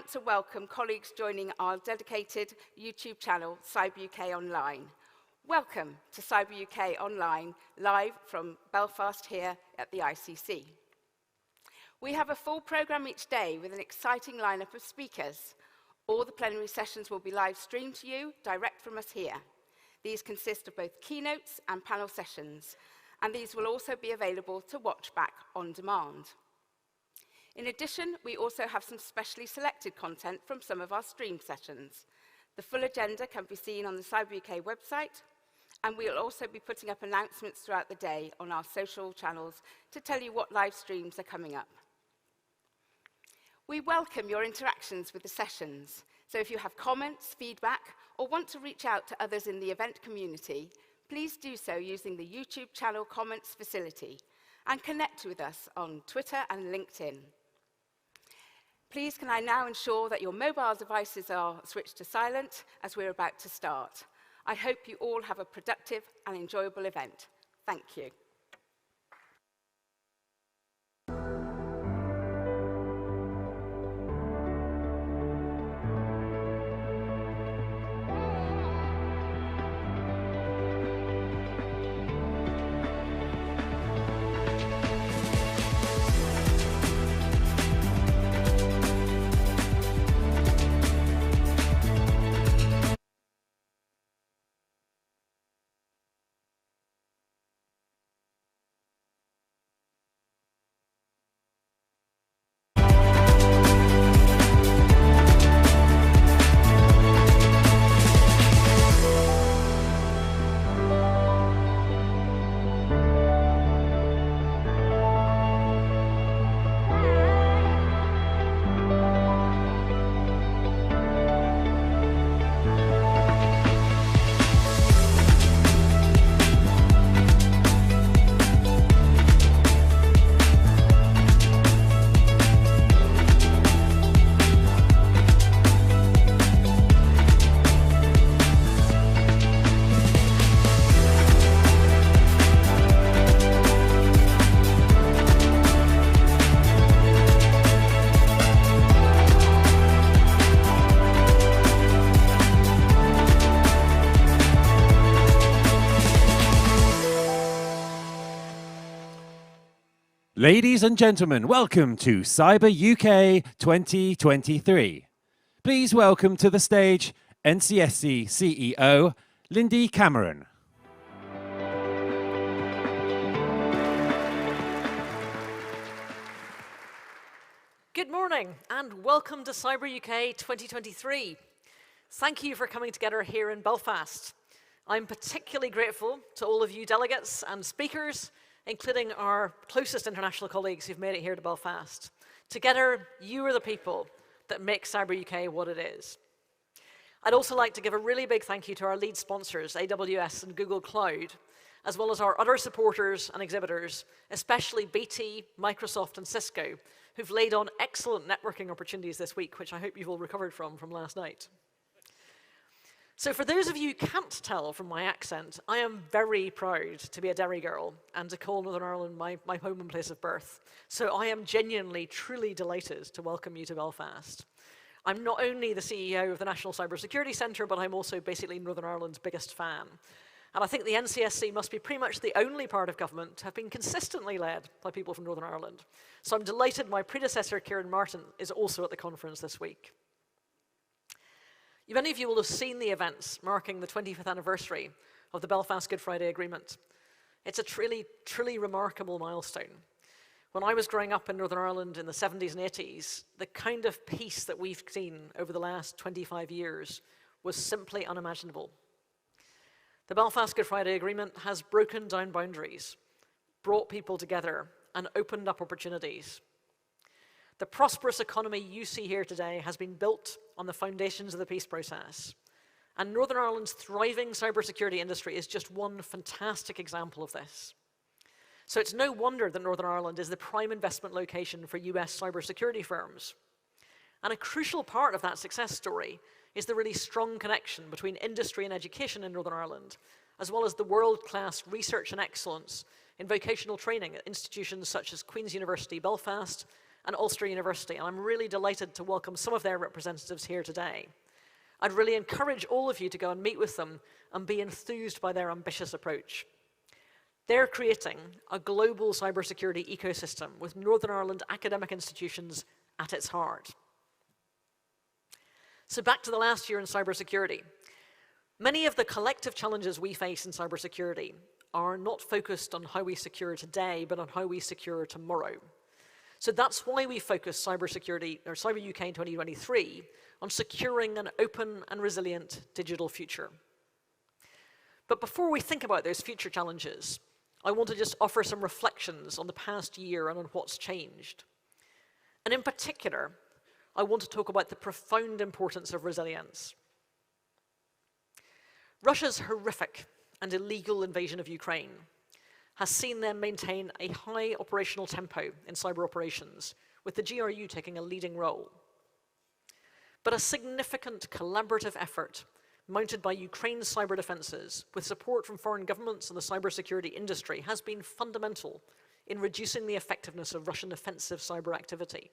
want to welcome colleagues joining our dedicated YouTube channel, CYBERUK Online. Welcome to CYBERUK Online, live from Belfast here at the ICC. We have a full programme each day with an exciting lineup of speakers. All the plenary sessions will be live streamed to you direct from us here. These consist of both keynotes and panel sessions, and these will also be available to watch back on demand. In addition, we also have some specially selected content from some of our stream sessions. The full agenda can be seen on the CYBERUK website, and we'll also be putting up announcements throughout the day on our social channels to tell you what live streams are coming up. We welcome your interactions with the sessions, so if you have comments, feedback, or want to reach out to others in the event community, please do so using the YouTube channel comments facility and connect with us on Twitter and LinkedIn. Please can I now ensure that your mobile devices are switched to silent as we're about to start. I hope you all have a productive and enjoyable event. Thank you. Ladies and gentlemen, welcome to CYBERUK 2023. Please welcome to the stage NCSC CEO, Lindy Cameron. Good morning and welcome to CYBERUK 2023. Thank you for coming together here in Belfast. I'm particularly grateful to all of you delegates and speakers, including our closest international colleagues who've made it here to Belfast. Together, you are the people that make CYBERUK what it is. I'd also like to give a really big thank you to our lead sponsors, AWS and Google Cloud, as well as our other supporters and exhibitors, especially BT, Microsoft, and Cisco, who've laid on excellent networking opportunities this week, which I hope you've all recovered from last night. So for those of you who can't tell from my accent, I am very proud to be a Derry girl and to call Northern Ireland my home and place of birth. So I am genuinely, truly delighted to welcome you to Belfast. I'm not only the CEO of the National Cybersecurity Centre, but I'm also basically Northern Ireland's biggest fan. And I think the NCSC must be pretty much the only part of government to have been consistently led by people from Northern Ireland. So I'm delighted my predecessor, Kieran Martin, is also at the conference this week. Many of you will have seen the events marking the 25th anniversary of the Belfast Good Friday Agreement. It's a truly remarkable milestone. When I was growing up in Northern Ireland in the 70s and 80s, the kind of peace that we've seen over the last 25 years was simply unimaginable. The Belfast Good Friday Agreement has broken down boundaries, brought people together, and opened up opportunities. The prosperous economy you see here today has been built on the foundations of the peace process. And Northern Ireland's thriving cybersecurity industry is just one fantastic example of this. So it's no wonder that Northern Ireland is the prime investment location for US cybersecurity firms. And a crucial part of that success story is the really strong connection between industry and education in Northern Ireland, as well as the world-class research and excellence in vocational training at institutions such as Queen's University Belfast and Ulster University, and I'm really delighted to welcome some of their representatives here today. I'd really encourage all of you to go and meet with them and be enthused by their ambitious approach. They're creating a global cybersecurity ecosystem with Northern Ireland academic institutions at its heart. So back to the last year in cybersecurity. Many of the collective challenges we face in cybersecurity are not focused on how we secure today, but on how we secure tomorrow. So that's why we focus cybersecurity, or Cyber UK in 2023, on securing an open and resilient digital future. But before we think about those future challenges, I want to just offer some reflections on the past year and on what's changed. And in particular, I want to talk about the profound importance of resilience. Russia's horrific and illegal invasion of Ukraine has seen them maintain a high operational tempo in cyber operations, with the GRU taking a leading role. But a significant collaborative effort mounted by Ukraine's cyber defenses, with support from foreign governments and the cybersecurity industry, has been fundamental in reducing the effectiveness of Russian offensive cyber activity.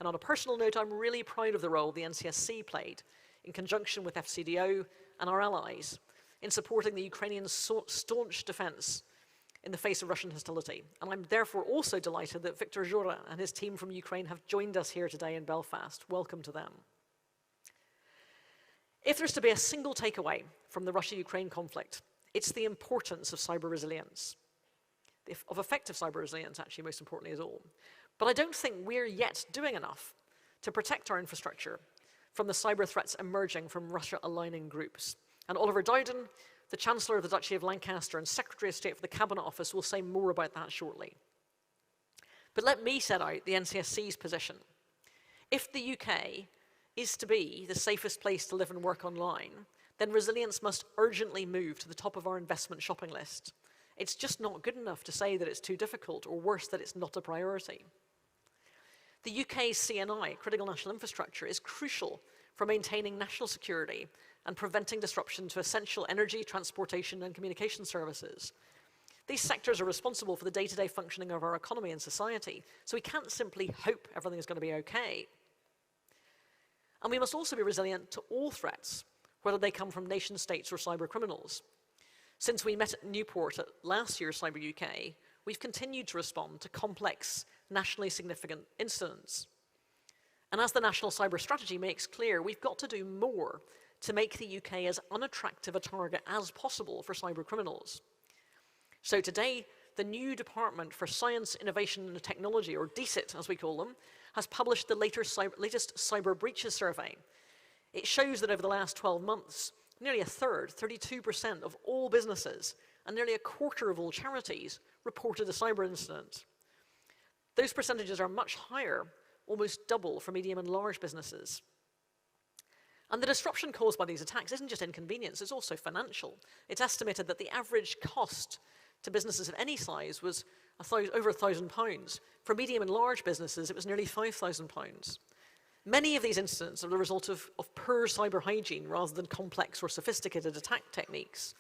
And on a personal note, I'm really proud of the role the NCSC played, in conjunction with FCDO and our allies, in supporting the Ukrainian staunch defense in the face of Russian hostility. And I'm therefore also delighted that Viktor Zhora and his team from Ukraine have joined us here today in Belfast. Welcome to them. If there's to be a single takeaway from the Russia-Ukraine conflict, it's the importance of cyber resilience, of effective cyber resilience, actually, most importantly is all. But I don't think we're yet doing enough to protect our infrastructure from the cyber threats emerging from Russia-aligning groups. And Oliver Dowden, the Chancellor of the Duchy of Lancaster and Secretary of State for the Cabinet Office, will say more about that shortly. But let me set out the NCSC's position. If the UK is to be the safest place to live and work online, then resilience must urgently move to the top of our investment shopping list. It's just not good enough to say that it's too difficult, or worse, that it's not a priority. The UK's CNI, critical national infrastructure, is crucial for maintaining national security and preventing disruption to essential energy, transportation, and communication services. These sectors are responsible for the day-to-day functioning of our economy and society, so we can't simply hope everything is going to be okay. And we must also be resilient to all threats, whether they come from nation states or cyber criminals. Since we met at Newport at last year's Cyber UK, we've continued to respond to complex, nationally significant incidents. And as the National Cyber Strategy makes clear, we've got to do more to make the UK as unattractive a target as possible for cyber criminals. So today, the new Department for Science, Innovation and Technology, or DCIT as we call them, has published the latest cyber breaches survey. It shows that over the last 12 months, nearly a third, 32% of all businesses and nearly a quarter of all charities reported a cyber incident. Those percentages are much higher, almost double for medium and large businesses. And the disruption caused by these attacks isn't just inconvenience, it's also financial. It's estimated that the average cost to businesses of any size was over £1,000. For medium and large businesses, it was nearly £5,000. Many of these incidents are the result of poor cyber hygiene rather than complex or sophisticated attack techniques,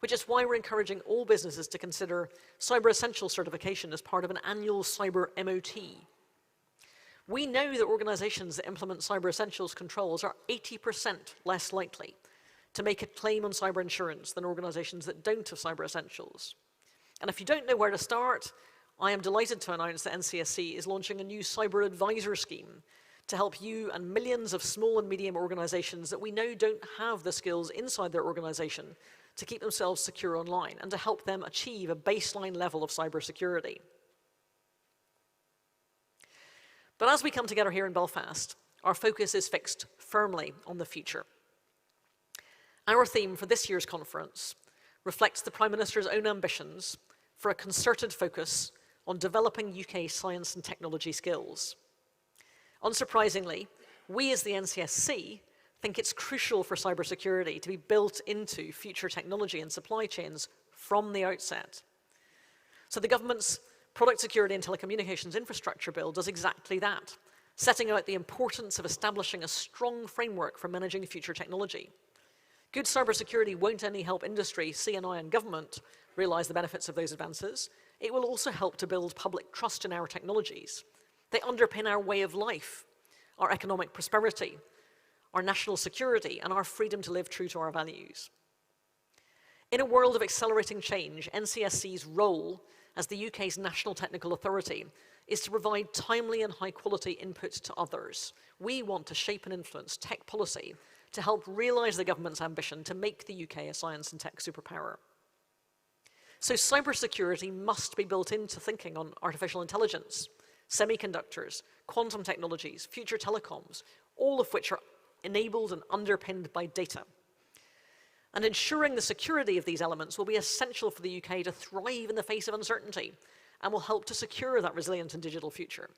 which is why we're encouraging all businesses to consider Cyber Essentials certification as part of an annual cyber MOT. We know that organizations that implement Cyber Essentials controls are 80% less likely to make a claim on cyber insurance than organizations that don't have Cyber Essentials. And if you don't know where to start, I am delighted to announce that NCSC is launching a new cyber advisor scheme to help you and millions of small and medium organizations that we know don't have the skills inside their organization to keep themselves secure online and to help them achieve a baseline level of cybersecurity. But as we come together here in Belfast, our focus is fixed firmly on the future. Our theme for this year's conference reflects the Prime Minister's own ambitions for a concerted focus on developing UK science and technology skills. Unsurprisingly, we as the NCSC think it's crucial for cybersecurity to be built into future technology and supply chains from the outset. So the government's Product Security and Telecommunications Infrastructure Bill does exactly that, setting out the importance of establishing a strong framework for managing future technology. Good cybersecurity won't only help industry, CNI and government realise the benefits of those advances, it will also help to build public trust in our technologies. They underpin our way of life, our economic prosperity, our national security, and our freedom to live true to our values. In a world of accelerating change, NCSC's role as the UK's national technical authority is to provide timely and high-quality input to others. We want to shape and influence tech policy to help realise the government's ambition to make the UK a science and tech superpower. So cybersecurity must be built into thinking on artificial intelligence, semiconductors, quantum technologies, future telecoms, all of which are enabled and underpinned by data. And ensuring the security of these elements will be essential for the UK to thrive in the face of uncertainty and will help to secure that resilient and digital future.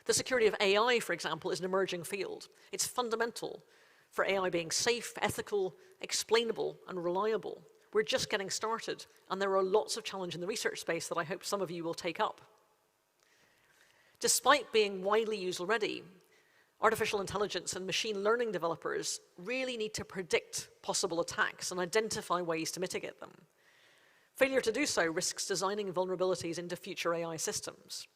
The security of AI, for example, is an emerging field. It's fundamental for AI being safe, ethical, explainable, and reliable. We're just getting started, and there are lots of challenges in the research space that I hope some of you will take up. Despite being widely used already, artificial intelligence and machine learning developers really need to predict possible attacks and identify ways to mitigate them. Failure to do so risks designing vulnerabilities into future AI systems.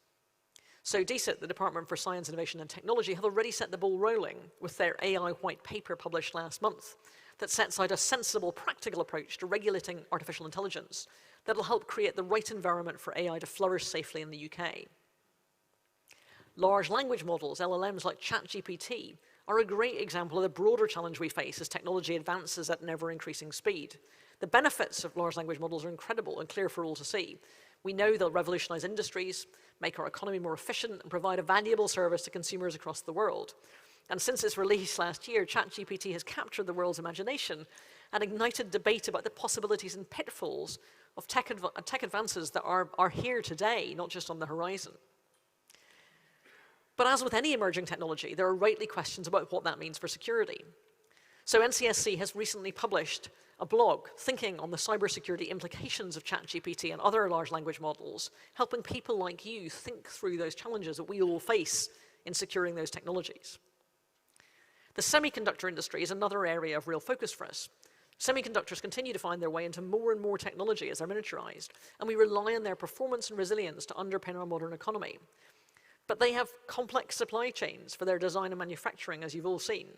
So DCIT, the Department for Science, Innovation and Technology, have already set the ball rolling with their AI white paper published last month that sets out a sensible, practical approach to regulating artificial intelligence that will help create the right environment for AI to flourish safely in the UK. Large language models, LLMs like ChatGPT, are a great example of the broader challenge we face as technology advances at an ever-increasing speed. The benefits of large language models are incredible and clear for all to see. We know they'll revolutionize industries, make our economy more efficient, and provide a valuable service to consumers across the world. And since its release last year, ChatGPT has captured the world's imagination and ignited debate about the possibilities and pitfalls of tech advances that are here today, not just on the horizon. But as with any emerging technology, there are rightly questions about what that means for security. So NCSC has recently published a blog thinking on the cybersecurity implications of ChatGPT and other large language models, helping people like you think through those challenges that we all face in securing those technologies. The semiconductor industry is another area of real focus for us. Semiconductors continue to find their way into more and more technology as they're miniaturized, and we rely on their performance and resilience to underpin our modern economy. But they have complex supply chains for their design and manufacturing, as you've all seen,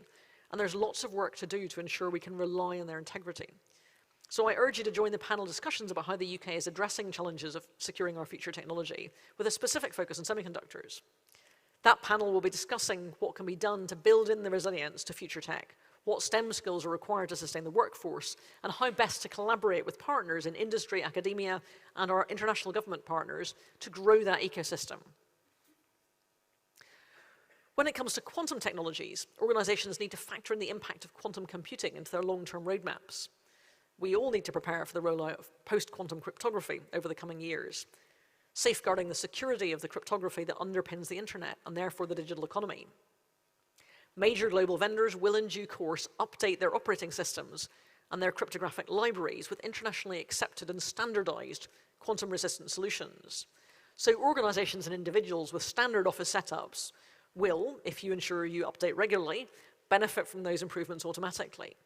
and there's lots of work to do to ensure we can rely on their integrity. So I urge you to join the panel discussions about how the UK is addressing challenges of securing our future technology, with a specific focus on semiconductors. That panel will be discussing what can be done to build in the resilience to future tech, what STEM skills are required to sustain the workforce, and how best to collaborate with partners in industry, academia, and our international government partners to grow that ecosystem. When it comes to quantum technologies, organizations need to factor in the impact of quantum computing into their long-term roadmaps. We all need to prepare for the rollout of post-quantum cryptography over the coming years, safeguarding the security of the cryptography that underpins the internet and therefore the digital economy. Major global vendors will in due course update their operating systems and their cryptographic libraries with internationally accepted and standardized quantum-resistant solutions. So organizations and individuals with standard office setups will, if you ensure you update regularly, benefit from those improvements automatically.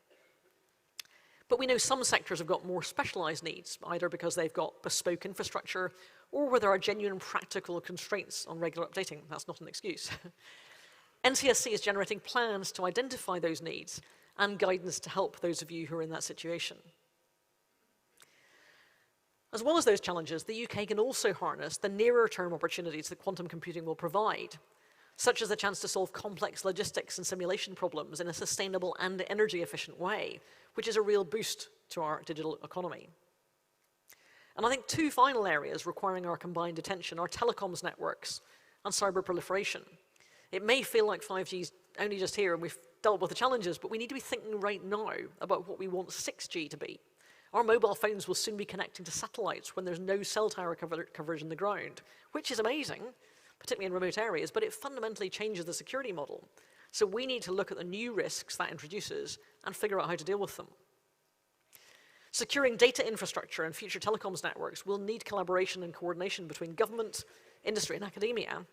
But we know some sectors have got more specialized needs, either because they've got bespoke infrastructure or where there are genuine practical constraints on regular updating. That's not an excuse. NCSC is generating plans to identify those needs and guidance to help those of you who are in that situation. As well as those challenges, the UK can also harness the nearer-term opportunities that quantum computing will provide, such as the chance to solve complex logistics and simulation problems in a sustainable and energy-efficient way, which is a real boost to our digital economy. And I think two final areas requiring our combined attention are telecoms networks and cyber proliferation. It may feel like 5G's only just here and we've dealt with the challenges, but we need to be thinking right now about what we want 6G to be. Our mobile phones will soon be connecting to satellites when there's no cell tower coverage in the ground, which is amazing, particularly in remote areas, but it fundamentally changes the security model. So we need to look at the new risks that introduces and figure out how to deal with them. Securing data infrastructure and future telecoms networks will need collaboration and coordination between government, industry, and academia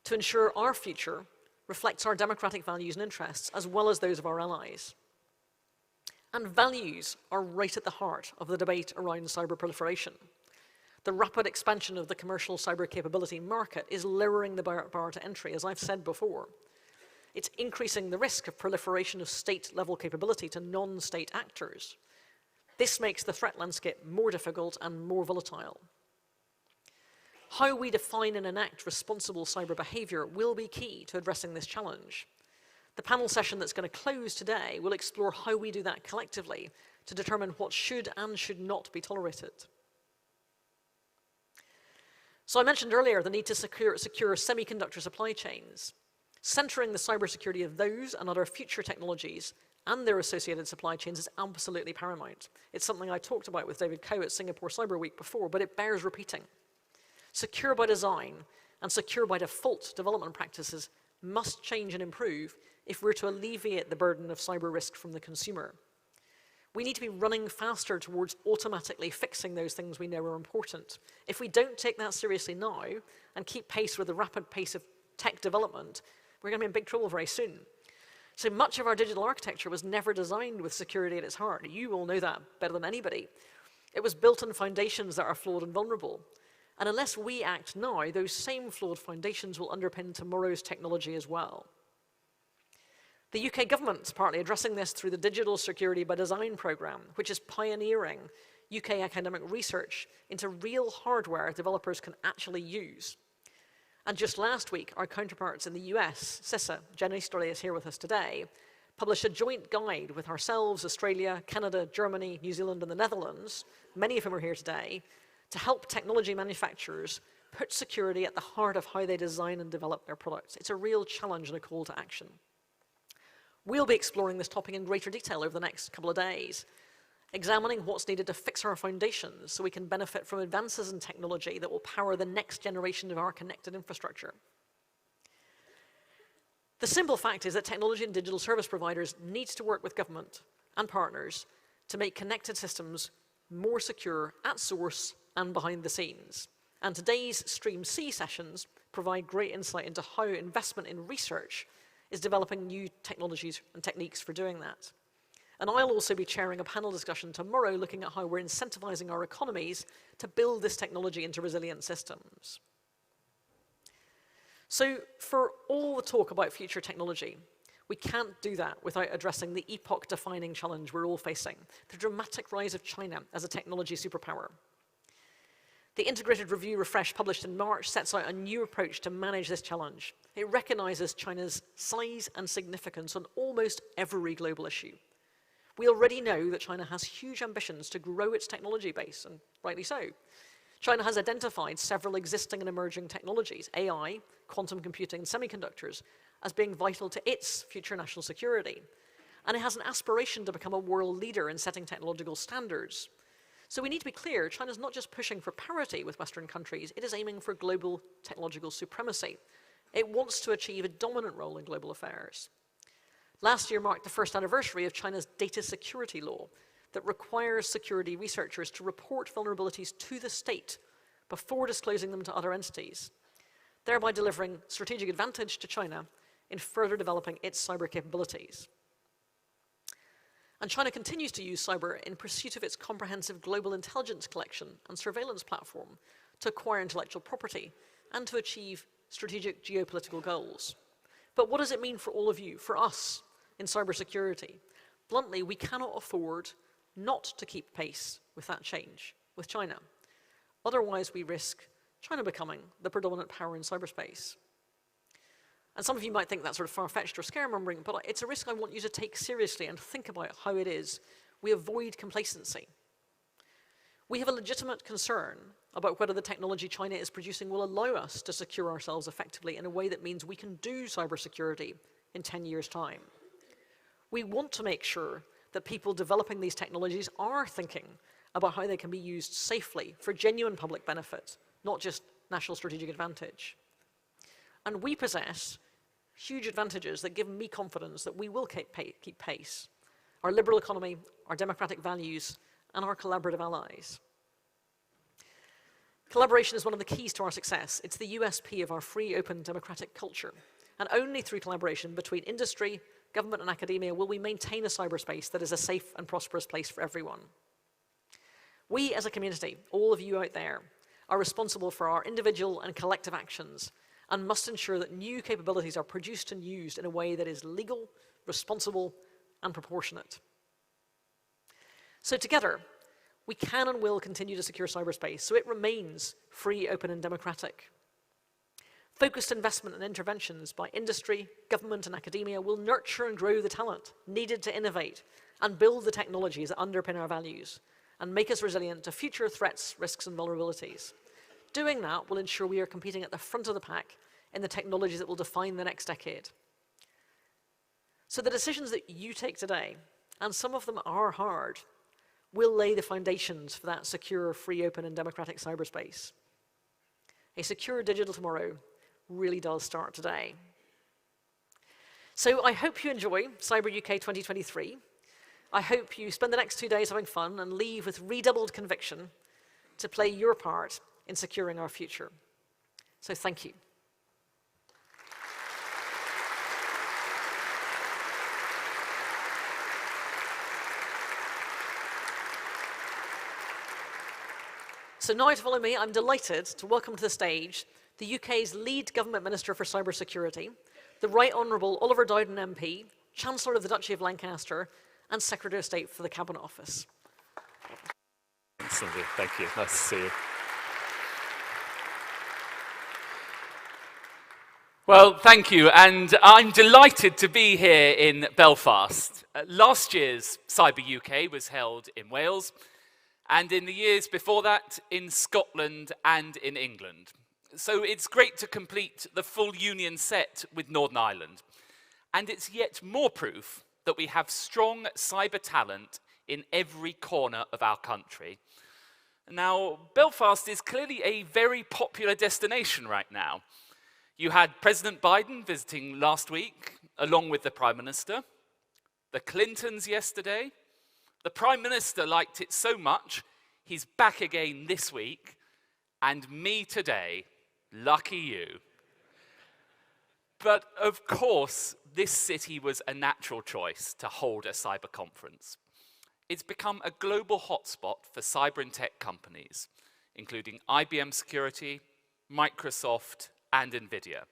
to ensure our future reflects our democratic values and interests, as well as those of our allies. And values are right at the heart of the debate around cyber proliferation. The rapid expansion of the commercial cyber capability market is lowering the bar to entry, as I've said before. It's increasing the risk of proliferation of state-level capability to non-state actors. This makes the threat landscape more difficult and more volatile. How we define and enact responsible cyber behavior will be key to addressing this challenge. The panel session that's going to close today will explore how we do that collectively to determine what should and should not be tolerated. So I mentioned earlier the need to secure semiconductor supply chains. Centering the cybersecurity of those and other future technologies and their associated supply chains is absolutely paramount. It's something I talked about with David Coe at Singapore Cyber Week before, but it bears repeating. Secure by design and secure by default development practices must change and improve if we're to alleviate the burden of cyber risk from the consumer. We need to be running faster towards automatically fixing those things we know are important. If we don't take that seriously now and keep pace with the rapid pace of tech development, we're going to be in big trouble very soon. So much of our digital architecture was never designed with security at its heart. You all know that better than anybody. It was built on foundations that are flawed and vulnerable. And unless we act now, those same flawed foundations will underpin tomorrow's technology as well. The UK government is partly addressing this through the Digital Security by Design programme, which is pioneering UK academic research into real hardware developers can actually use. And just last week, our counterparts in the US, CISA, Jen Easterly is here with us today, published a joint guide with ourselves, Australia, Canada, Germany, New Zealand, and the Netherlands, many of whom are here today, to help technology manufacturers put security at the heart of how they design and develop their products. It's a real challenge and a call to action. We'll be exploring this topic in greater detail over the next couple of days, examining what's needed to fix our foundations so we can benefit from advances in technology that will power the next generation of our connected infrastructure. The simple fact is that technology and digital service providers need to work with government and partners to make connected systems more secure at source and behind the scenes. And today's Stream C sessions provide great insight into how investment in research is developing new technologies and techniques for doing that. And I'll also be chairing a panel discussion tomorrow looking at how we're incentivizing our economies to build this technology into resilient systems. So for all the talk about future technology, we can't do that without addressing the epoch-defining challenge we're all facing, the dramatic rise of China as a technology superpower. The Integrated Review Refresh published in March sets out a new approach to manage this challenge. It recognizes China's size and significance on almost every global issue. We already know that China has huge ambitions to grow its technology base, and rightly so. China has identified several existing and emerging technologies, AI, quantum computing, and semiconductors, as being vital to its future national security. And it has an aspiration to become a world leader in setting technological standards. So we need to be clear, China's not just pushing for parity with Western countries, it is aiming for global technological supremacy. It wants to achieve a dominant role in global affairs. Last year marked the first anniversary of China's data security law that requires security researchers to report vulnerabilities to the state before disclosing them to other entities, thereby delivering strategic advantage to China in further developing its cyber capabilities. And China continues to use cyber in pursuit of its comprehensive global intelligence collection and surveillance platform to acquire intellectual property and to achieve strategic geopolitical goals. But what does it mean for all of you, for us, in cybersecurity? Bluntly, we cannot afford not to keep pace with that change with China. Otherwise, we risk China becoming the predominant power in cyberspace. And some of you might think that's sort of far-fetched or scaremongering, but it's a risk I want you to take seriously and think about how it is we avoid complacency. We have a legitimate concern about whether the technology China is producing will allow us to secure ourselves effectively in a way that means we can do cybersecurity in 10 years' time. We want to make sure that people developing these technologies are thinking about how they can be used safely for genuine public benefit, not just national strategic advantage. And we possess huge advantages that give me confidence that we will keep pace. Our liberal economy, our democratic values, and our collaborative allies. Collaboration is one of the keys to our success. It's the USP of our free, open, democratic culture. And only through collaboration between industry, government, and academia will we maintain a cyberspace that is a safe and prosperous place for everyone. We as a community, all of you out there, are responsible for our individual and collective actions and must ensure that new capabilities are produced and used in a way that is legal, responsible, and proportionate. So together, we can and will continue to secure cyberspace so it remains free, open, and democratic. Focused investment and interventions by industry, government, and academia will nurture and grow the talent needed to innovate and build the technologies that underpin our values and make us resilient to future threats, risks, and vulnerabilities. Doing that will ensure we are competing at the front of the pack in the technologies that will define the next decade. So the decisions that you take today, and some of them are hard, will lay the foundations for that secure, free, open, and democratic cyberspace. A secure digital tomorrow really does start today. So I hope you enjoy CyberUK 2023. I hope you spend the next 2 days having fun and leave with redoubled conviction to play your part in securing our future. So thank you. So now to follow me, I'm delighted to welcome to the stage the UK's lead government minister for cybersecurity, the Right Honourable Oliver Dowden MP, Chancellor of the Duchy of Lancaster, and Secretary of State for the Cabinet Office. Cindy, thank you. Nice to see you. Well, thank you, and I'm delighted to be here in Belfast. Last year's Cyber UK was held in Wales, and in the years before that in Scotland and in England. So it's great to complete the full union set with Northern Ireland. And it's yet more proof that we have strong cyber talent in every corner of our country. Now, Belfast is clearly a very popular destination right now. You had President Biden visiting last week, along with the Prime Minister, the Clintons yesterday. The Prime Minister liked it so much, he's back again this week, and me today. Lucky you. But of course, this city was a natural choice to hold a cyber conference. It's become a global hotspot for cyber and tech companies, including IBM Security, Microsoft, and NVIDIA.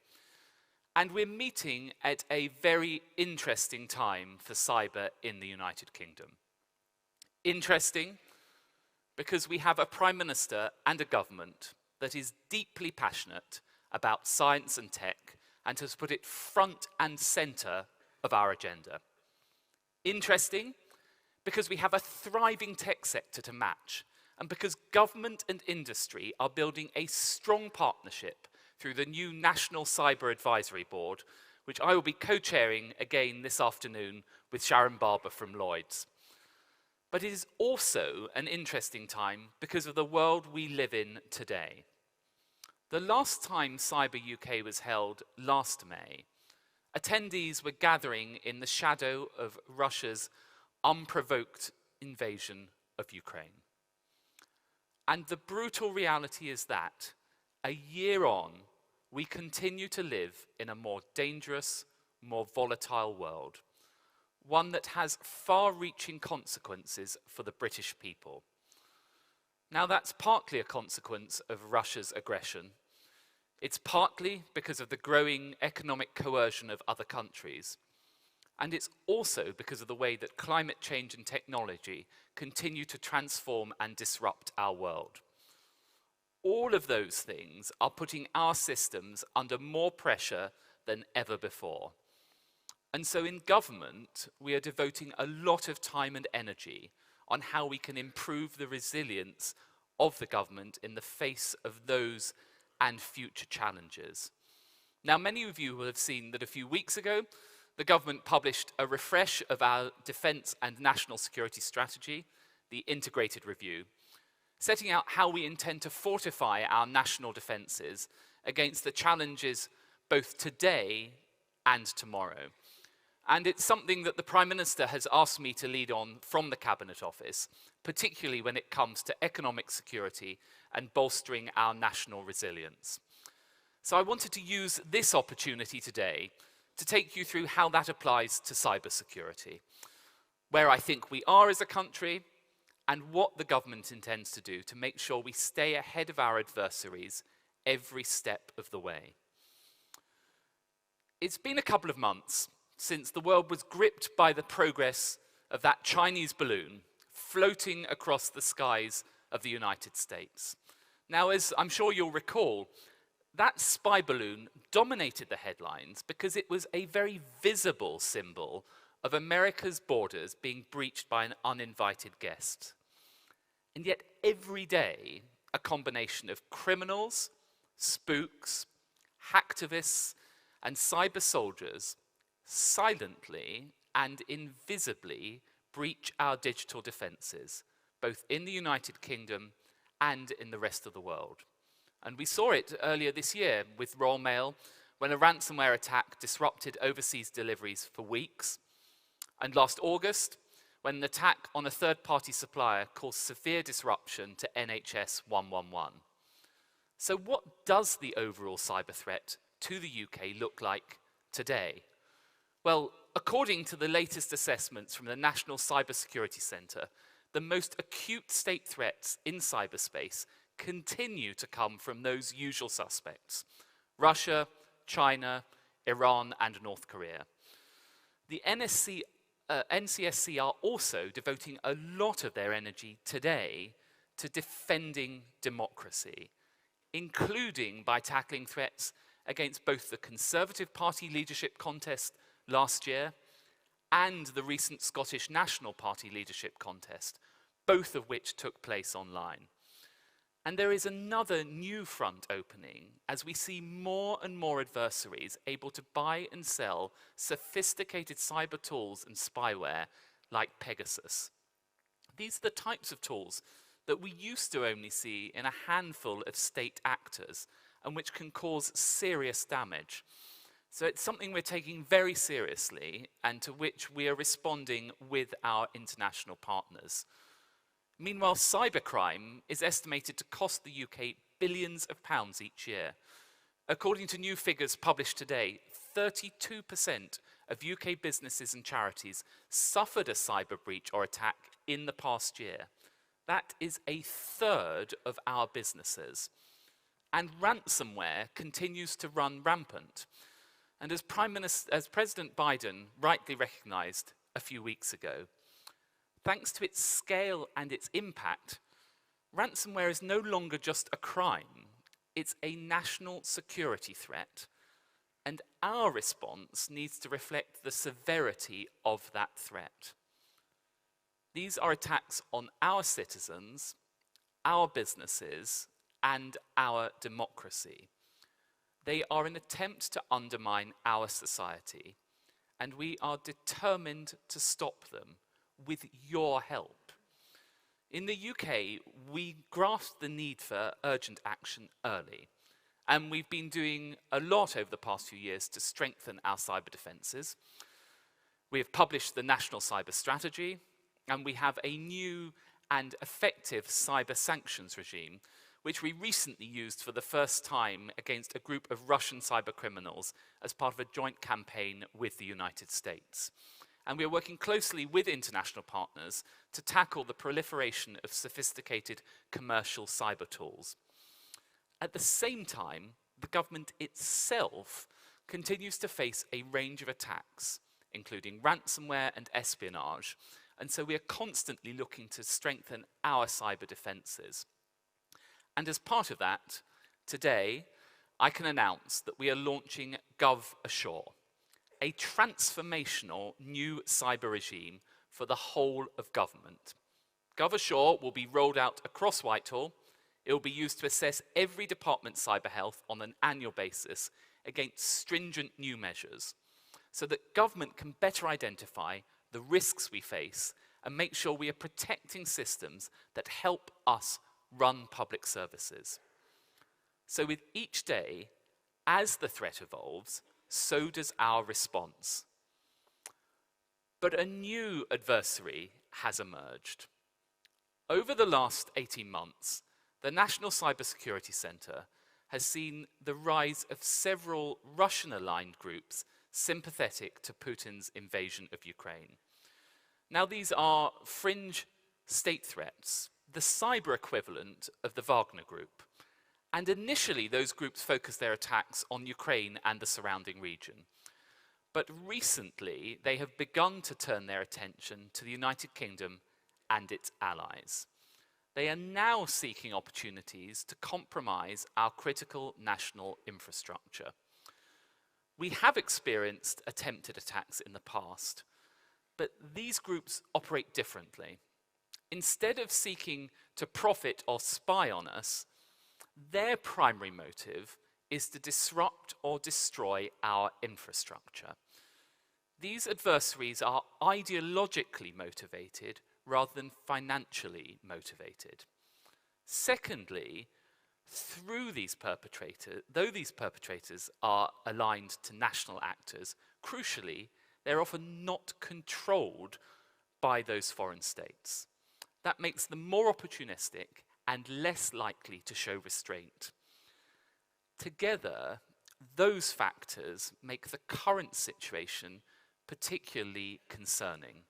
And we're meeting at a very interesting time for cyber in the United Kingdom. Interesting because we have a Prime Minister and a government that is deeply passionate about science and tech and has put it front and center of our agenda. Interesting because we have a thriving tech sector to match and because government and industry are building a strong partnership through the new National Cyber Advisory Board, which I will be co-chairing again this afternoon with Sharon Barber from Lloyds. But it is also an interesting time because of the world we live in today. The last time Cyber UK was held last May, attendees were gathering in the shadow of Russia's unprovoked invasion of Ukraine. And the brutal reality is that, a year on, we continue to live in a more dangerous, more volatile world. One that has far-reaching consequences for the British people. Now that's partly a consequence of Russia's aggression. It's partly because of the growing economic coercion of other countries. And it's also because of the way that climate change and technology continue to transform and disrupt our world. All of those things are putting our systems under more pressure than ever before. And so in government, we are devoting a lot of time and energy on how we can improve the resilience of the government in the face of those and future challenges. Now, many of you will have seen that a few weeks ago, the government published a refresh of our defence and national security strategy, the Integrated Review, setting out how we intend to fortify our national defences against the challenges both today and tomorrow. And it's something that the Prime Minister has asked me to lead on from the Cabinet Office, particularly when it comes to economic security and bolstering our national resilience. So I wanted to use this opportunity today to take you through how that applies to cybersecurity, where I think we are as a country, and what the government intends to do to make sure we stay ahead of our adversaries every step of the way. It's been a couple of months since the world was gripped by the progress of that Chinese balloon floating across the skies of the United States. Now, as I'm sure you'll recall, that spy balloon dominated the headlines because it was a very visible symbol of America's borders being breached by an uninvited guest. And yet every day, a combination of criminals, spooks, hacktivists, and cyber soldiers silently and invisibly breach our digital defenses, both in the United Kingdom and in the rest of the world. And we saw it earlier this year with Royal Mail when a ransomware attack disrupted overseas deliveries for weeks, and last August when an attack on a third-party supplier caused severe disruption to NHS 111. So what does the overall cyber threat to the UK look like today? Well, according to the latest assessments from the National Cybersecurity Centre, the most acute state threats in cyberspace continue to come from those usual suspects: Russia, China, Iran, and North Korea. The NCSC are also devoting a lot of their energy today to defending democracy, including by tackling threats against both the Conservative Party leadership contest last year and the recent Scottish National Party leadership contest, both of which took place online. And there is another new front opening as we see more and more adversaries able to buy and sell sophisticated cyber tools and spyware like Pegasus. These are the types of tools that we used to only see in a handful of state actors and which can cause serious damage. So it's something we're taking very seriously and to which we are responding with our international partners. Meanwhile, cybercrime is estimated to cost the UK billions of pounds each year. According to new figures published today, 32% of UK businesses and charities suffered a cyber breach or attack in the past year. That is a third of our businesses. And ransomware continues to run rampant. And as President Biden rightly recognized a few weeks ago, thanks to its scale and its impact, ransomware is no longer just a crime, it's a national security threat. And our response needs to reflect the severity of that threat. These are attacks on our citizens, our businesses, and our democracy. They are an attempt to undermine our society, and we are determined to stop them with your help. In the UK, we grasped the need for urgent action early, and we've been doing a lot over the past few years to strengthen our cyber defences. We have published the National Cyber Strategy, and we have a new and effective cyber sanctions regime, which we recently used for the first time against a group of Russian cyber criminals as part of a joint campaign with the United States. And we are working closely with international partners to tackle the proliferation of sophisticated commercial cyber tools. At the same time, the government itself continues to face a range of attacks, including ransomware and espionage, and so we are constantly looking to strengthen our cyber defences. And as part of that, today, I can announce that we are launching GovAssure, a transformational new cyber regime for the whole of government. GovAssure will be rolled out across Whitehall. It will be used to assess every department's cyber health on an annual basis against stringent new measures, so that government can better identify the risks we face and make sure we are protecting systems that help us run public services. So with each day, as the threat evolves, so does our response. But a new adversary has emerged. Over the last 18 months, the National Cybersecurity Centre has seen the rise of several Russian-aligned groups sympathetic to Putin's invasion of Ukraine. Now, these are fringe state threats, the cyber equivalent of the Wagner Group. And initially, those groups focused their attacks on Ukraine and the surrounding region. But recently, they have begun to turn their attention to the United Kingdom and its allies. They are now seeking opportunities to compromise our critical national infrastructure. We have experienced attempted attacks in the past, but these groups operate differently. Instead of seeking to profit or spy on us, their primary motive is to disrupt or destroy our infrastructure. These adversaries are ideologically motivated rather than financially motivated. Secondly, though these perpetrators are aligned to national actors, crucially, they're often not controlled by those foreign states. That makes them more opportunistic and less likely to show restraint. Together, those factors make the current situation particularly concerning.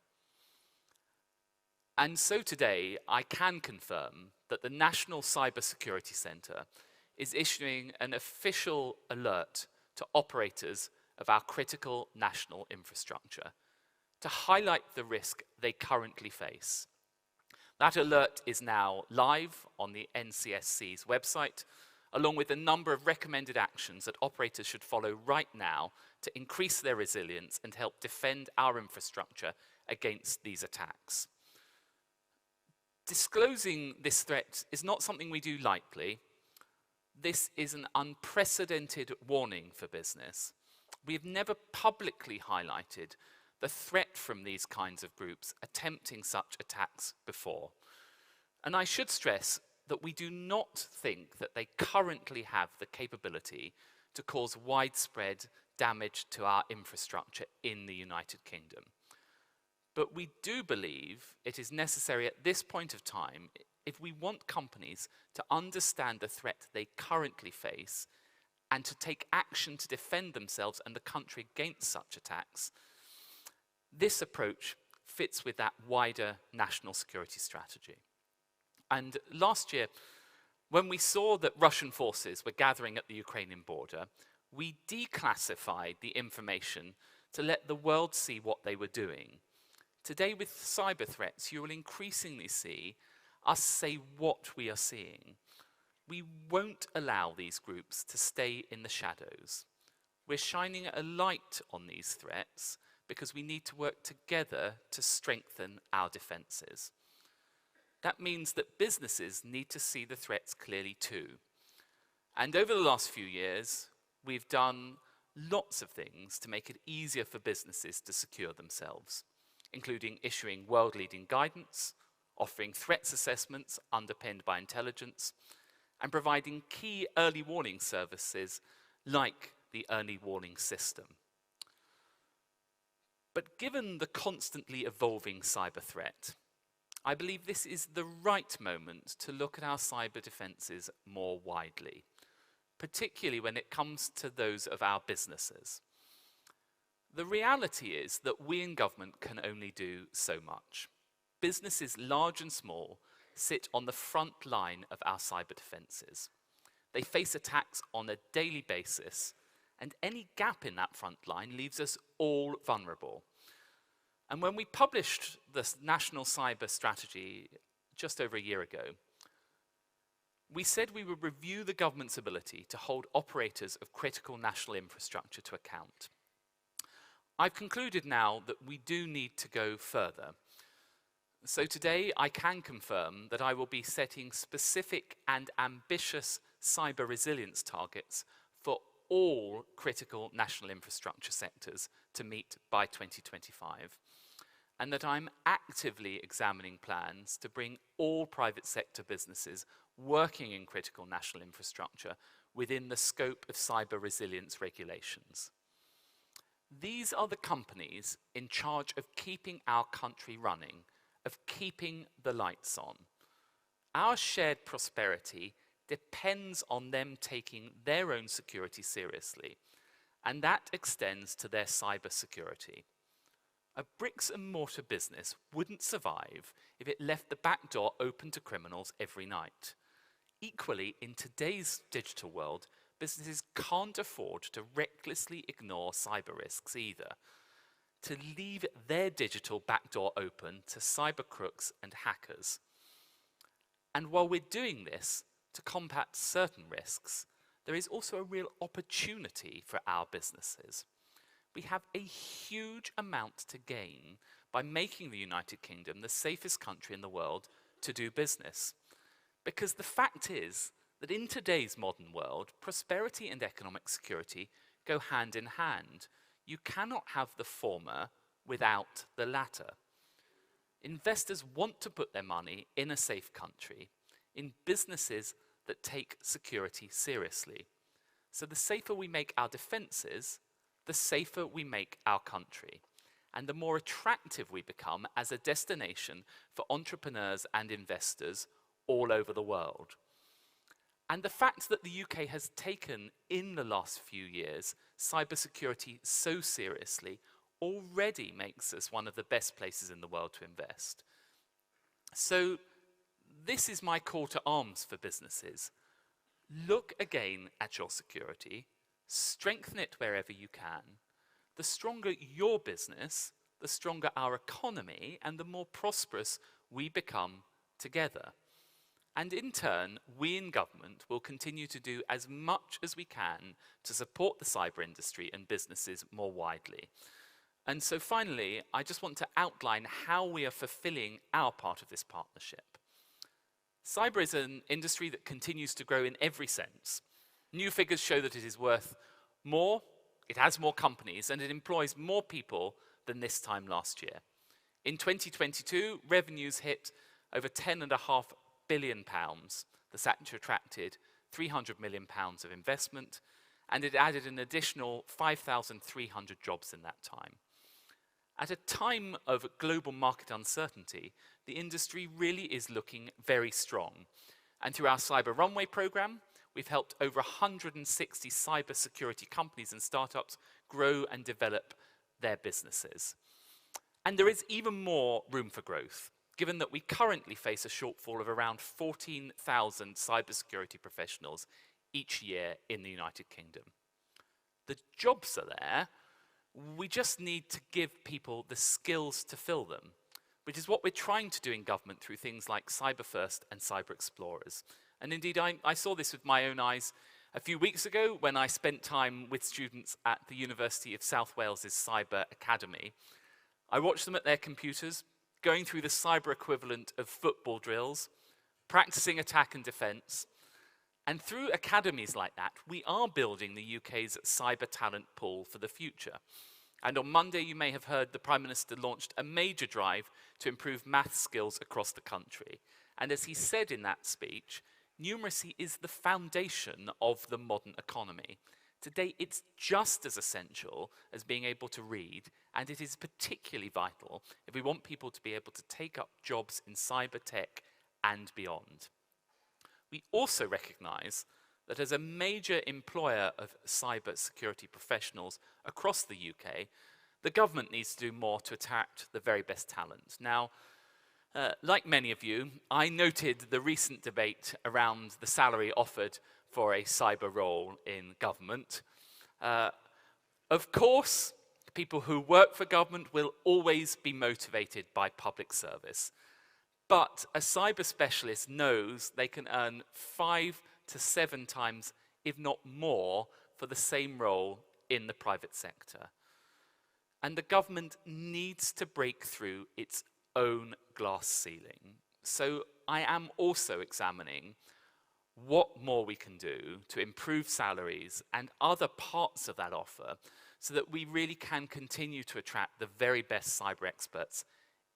And so today, I can confirm that the National Cybersecurity Centre is issuing an official alert to operators of our critical national infrastructure to highlight the risk they currently face. That alert is now live on the NCSC's website, along with a number of recommended actions that operators should follow right now to increase their resilience and help defend our infrastructure against these attacks. Disclosing this threat is not something we do lightly. This is an unprecedented warning for business. We have never publicly highlighted the threat from these kinds of groups attempting such attacks before. And I should stress that we do not think that they currently have the capability to cause widespread damage to our infrastructure in the United Kingdom. But we do believe it is necessary at this point of time, if we want companies to understand the threat they currently face and to take action to defend themselves and the country against such attacks. This approach fits with that wider national security strategy. And last year, when we saw that Russian forces were gathering at the Ukrainian border, we declassified the information to let the world see what they were doing. Today, with cyber threats, you will increasingly see us say what we are seeing. We won't allow these groups to stay in the shadows. We're shining a light on these threats because we need to work together to strengthen our defenses. That means that businesses need to see the threats clearly too. And over the last few years, we've done lots of things to make it easier for businesses to secure themselves, including issuing world-leading guidance, offering threats assessments underpinned by intelligence, and providing key early warning services like the early warning system. But given the constantly evolving cyber threat, I believe this is the right moment to look at our cyber defenses more widely, particularly when it comes to those of our businesses. The reality is that we in government can only do so much. Businesses large and small sit on the front line of our cyber defenses. They face attacks on a daily basis, and any gap in that front line leaves us all vulnerable. And when we published the National Cyber Strategy just over a year ago, we said we would review the government's ability to hold operators of critical national infrastructure to account. I've concluded now that we do need to go further. So today I can confirm that I will be setting specific and ambitious cyber resilience targets for all critical national infrastructure sectors to meet by 2025, and that I'm actively examining plans to bring all private sector businesses working in critical national infrastructure within the scope of cyber resilience regulations. These are the companies in charge of keeping our country running, of keeping the lights on. Our shared prosperity depends on them taking their own security seriously, and that extends to their cyber security. A bricks and mortar business wouldn't survive if it left the back door open to criminals every night. Equally, in today's digital world, businesses can't afford to recklessly ignore cyber risks either, to leave their digital back door open to cyber crooks and hackers. And while we're doing this to combat certain risks, there is also a real opportunity for our businesses. We have a huge amount to gain by making the United Kingdom the safest country in the world to do business. Because the fact is that in today's modern world, prosperity and economic security go hand in hand. You cannot have the former without the latter. Investors want to put their money in a safe country, in businesses that take security seriously. So the safer we make our defences, the safer we make our country, and the more attractive we become as a destination for entrepreneurs and investors all over the world. And the fact that the UK has taken, in the last few years, cybersecurity so seriously already makes us one of the best places in the world to invest. So this is my call to arms for businesses. Look again at your security, strengthen it wherever you can. The stronger your business, the stronger our economy, and the more prosperous we become together. And in turn, we in government will continue to do as much as we can to support the cyber industry and businesses more widely. And so finally, I just want to outline how we are fulfilling our part of this partnership. Cyber is an industry that continues to grow in every sense. New figures show that it is worth more, it has more companies, and it employs more people than this time last year. In 2022, revenues hit over £10.5 billion. The sector attracted £300 million of investment, and it added an additional 5,300 jobs in that time. At a time of global market uncertainty, the industry really is looking very strong. And through our Cyber Runway program, we've helped over 160 cybersecurity companies and startups grow and develop their businesses. And there is even more room for growth, given that we currently face a shortfall of around 14,000 cybersecurity professionals each year in the United Kingdom. The jobs are there, we just need to give people the skills to fill them, which is what we're trying to do in government through things like Cyber First and Cyber Explorers. And indeed, I saw this with my own eyes a few weeks ago when I spent time with students at the University of South Wales's Cyber Academy. I watched them at their computers, going through the cyber equivalent of football drills, practicing attack and defense. And through academies like that, we are building the UK's cyber talent pool for the future. And on Monday, you may have heard the Prime Minister launched a major drive to improve maths skills across the country. And as he said in that speech, numeracy is the foundation of the modern economy. Today, it's just as essential as being able to read, and it is particularly vital if we want people to be able to take up jobs in cyber tech and beyond. We also recognise that as a major employer of cyber security professionals across the UK, the government needs to do more to attract the very best talent. Now, like many of you, I noted the recent debate around the salary offered for a cyber role in government. Of course, people who work for government will always be motivated by public service. But a cyber specialist knows they can earn 5 to 7 times, if not more, for the same role in the private sector. And the government needs to break through its own glass ceiling. So I am also examining what more we can do to improve salaries and other parts of that offer so that we really can continue to attract the very best cyber experts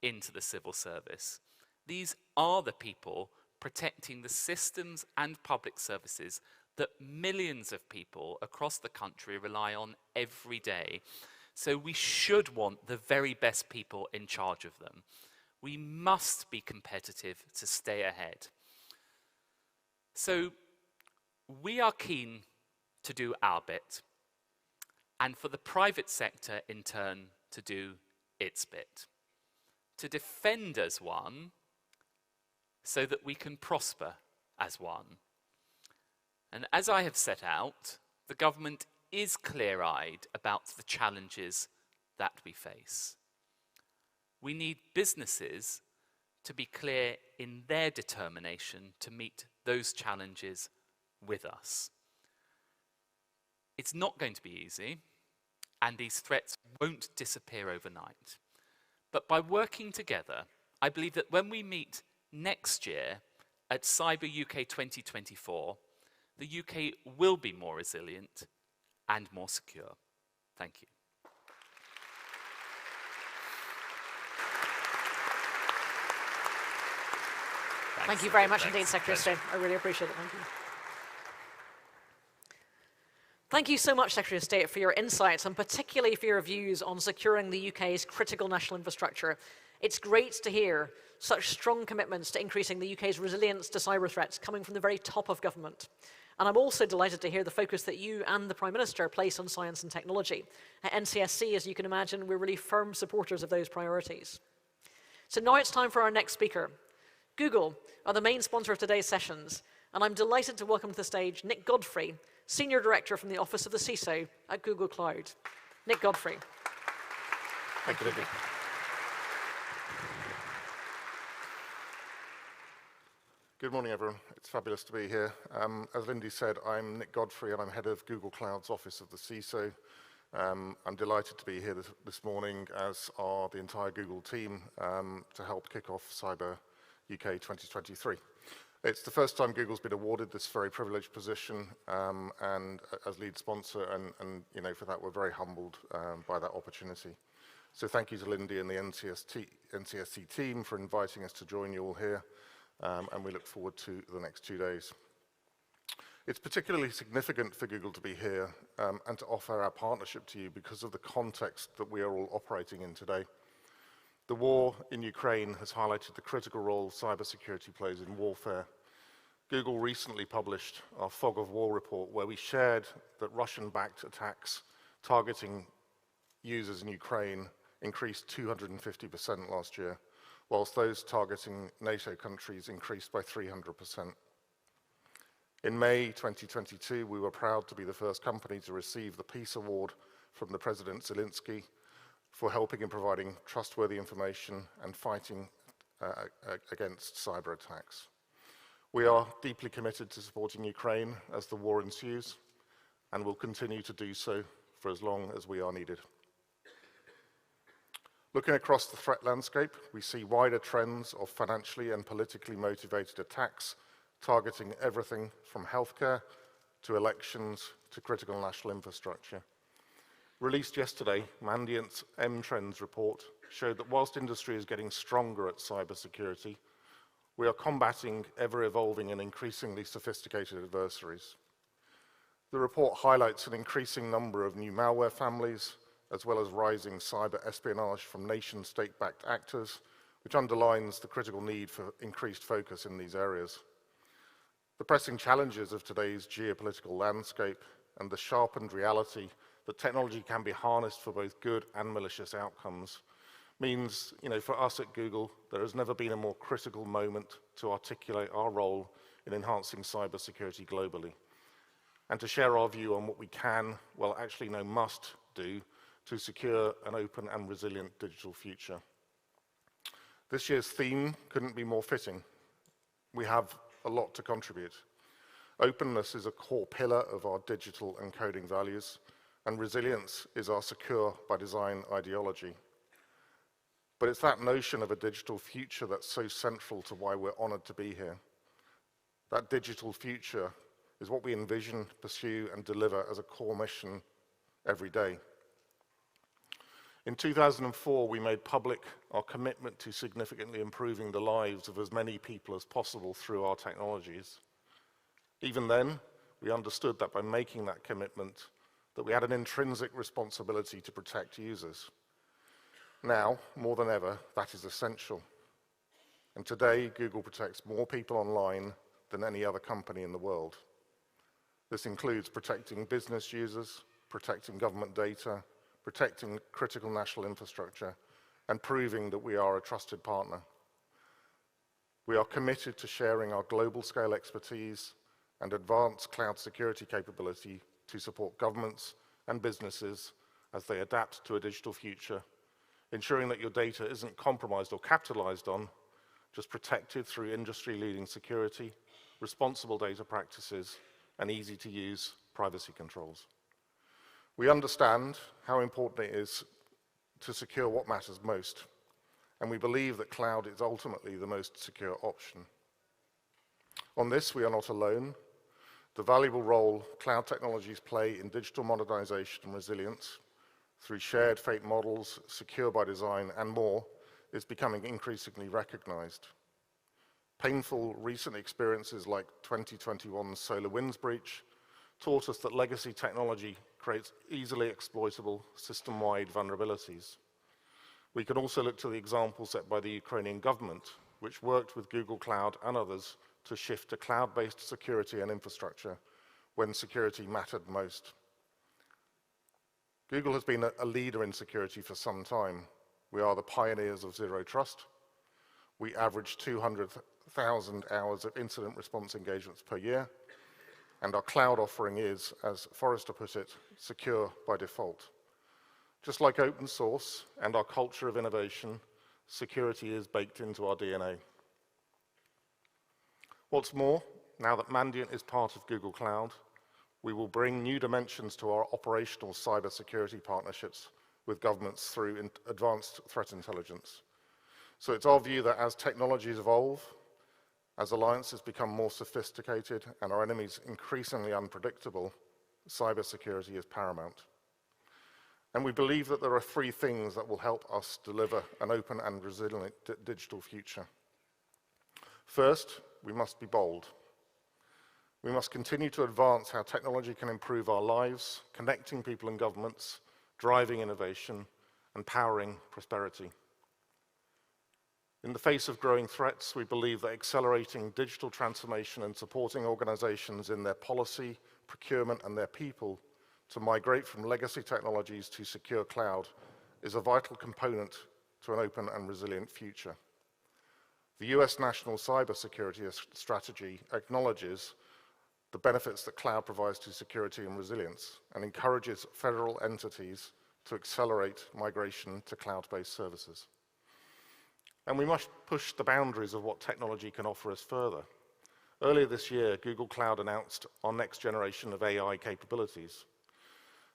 into the civil service. These are the people protecting the systems and public services that millions of people across the country rely on every day. So we should want the very best people in charge of them. We must be competitive to stay ahead. So we are keen to do our bit, and for the private sector in turn to do its bit. To defend as one, so that we can prosper as one. And as I have set out, the government is clear-eyed about the challenges that we face. We need businesses to be clear in their determination to meet those challenges with us. It's not going to be easy, and these threats won't disappear overnight. But by working together, I believe that when we meet next year at CyberUK 2024, the UK will be more resilient and more secure. Thank you. Thank you very much indeed, Secretary of State. I really appreciate it. Thank you. Thank you so much, Secretary of State, for your insights and particularly for your views on securing the UK's critical national infrastructure. It's great to hear such strong commitments to increasing the UK's resilience to cyber threats coming from the very top of government. And I'm also delighted to hear the focus that you and the Prime Minister place on science and technology. At NCSC, as you can imagine, we're really firm supporters of those priorities. So now it's time for our next speaker. Google are the main sponsor of today's sessions, and I'm delighted to welcome to the stage Nick Godfrey, Senior Director from the Office of the CISO at Google Cloud. Nick Godfrey. Thank you, Lindy. Good morning, everyone. It's fabulous to be here. As Lindy said, I'm Nick Godfrey, and I'm head of Google Cloud's Office of the CISO. I'm delighted to be here this morning, as are the entire Google team, to help kick off Cyber UK 2023. It's the first time Google's been awarded this very privileged position, and as lead sponsor, and you know, for that we're very humbled by that opportunity. So thank you to Lindy and the NCSC team for inviting us to join you all here, and we look forward to the next 2 days. It's particularly significant for Google to be here and to offer our partnership to you because of the context that we are all operating in today. The war in Ukraine has highlighted the critical role cybersecurity plays in warfare. Google recently published our Fog of War report, where we shared that Russian-backed attacks targeting users in Ukraine increased 250% last year, whilst those targeting NATO countries increased by 300%. In May 2022, we were proud to be the first company to receive the Peace Award from the President Zelensky for helping in providing trustworthy information and fighting against cyber attacks. We are deeply committed to supporting Ukraine as the war ensues, and will continue to do so for as long as we are needed. Looking across the threat landscape, we see wider trends of financially and politically motivated attacks targeting everything from healthcare to elections to critical national infrastructure. Released yesterday, Mandiant's M-Trends report showed that whilst industry is getting stronger at cybersecurity, we are combating ever-evolving and increasingly sophisticated adversaries. The report highlights an increasing number of new malware families, as well as rising cyber espionage from nation-state-backed actors, which underlines the critical need for increased focus in these areas. The pressing challenges of today's geopolitical landscape and the sharpened reality that technology can be harnessed for both good and malicious outcomes means, for us at Google, there has never been a more critical moment to articulate our role in enhancing cybersecurity globally, and to share our view on what we can, well, actually must do to secure an open and resilient digital future. This year's theme couldn't be more fitting. We have a lot to contribute. Openness is a core pillar of our digital and coding values, and resilience is our secure by design ideology. But it's that notion of a digital future that's so central to why we're honored to be here. That digital future is what we envision, pursue, and deliver as a core mission every day. In 2004, we made public our commitment to significantly improving the lives of as many people as possible through our technologies. Even then, we understood that by making that commitment, that we had an intrinsic responsibility to protect users. Now, more than ever, that is essential. And today, Google protects more people online than any other company in the world. This includes protecting business users, protecting government data, protecting critical national infrastructure, and proving that we are a trusted partner. We are committed to sharing our global scale expertise and advanced cloud security capability to support governments and businesses as they adapt to a digital future, ensuring that your data isn't compromised or capitalized on, just protected through industry-leading security, responsible data practices, and easy-to-use privacy controls. We understand how important it is to secure what matters most, and we believe that cloud is ultimately the most secure option. On this, we are not alone. The valuable role cloud technologies play in digital modernization and resilience through shared fate models, secure by design, and more is becoming increasingly recognized. Painful recent experiences like 2021's SolarWinds breach taught us that legacy technology creates easily exploitable system-wide vulnerabilities. We can also look to the example set by the Ukrainian government, which worked with Google Cloud and others to shift to cloud-based security and infrastructure when security mattered most. Google has been a leader in security for some time. We are the pioneers of zero trust. We average 200,000 hours of incident response engagements per year, and our cloud offering is, as Forrester put it, secure by default. Just like open source and our culture of innovation, security is baked into our DNA. What's more, now that Mandiant is part of Google Cloud, we will bring new dimensions to our operational cybersecurity partnerships with governments through advanced threat intelligence. So it's our view that as technologies evolve, as alliances become more sophisticated and our enemies increasingly unpredictable, cybersecurity is paramount. And we believe that there are three things that will help us deliver an open and resilient digital future. First, we must be bold. We must continue to advance how technology can improve our lives, connecting people and governments, driving innovation, and powering prosperity. In the face of growing threats, we believe that accelerating digital transformation and supporting organizations in their policy, procurement, and their people to migrate from legacy technologies to secure cloud is a vital component to an open and resilient future. The US National Cybersecurity Strategy acknowledges the benefits that cloud provides to security and resilience and encourages federal entities to accelerate migration to cloud-based services. And we must push the boundaries of what technology can offer us further. Earlier this year, Google Cloud announced our next generation of AI capabilities.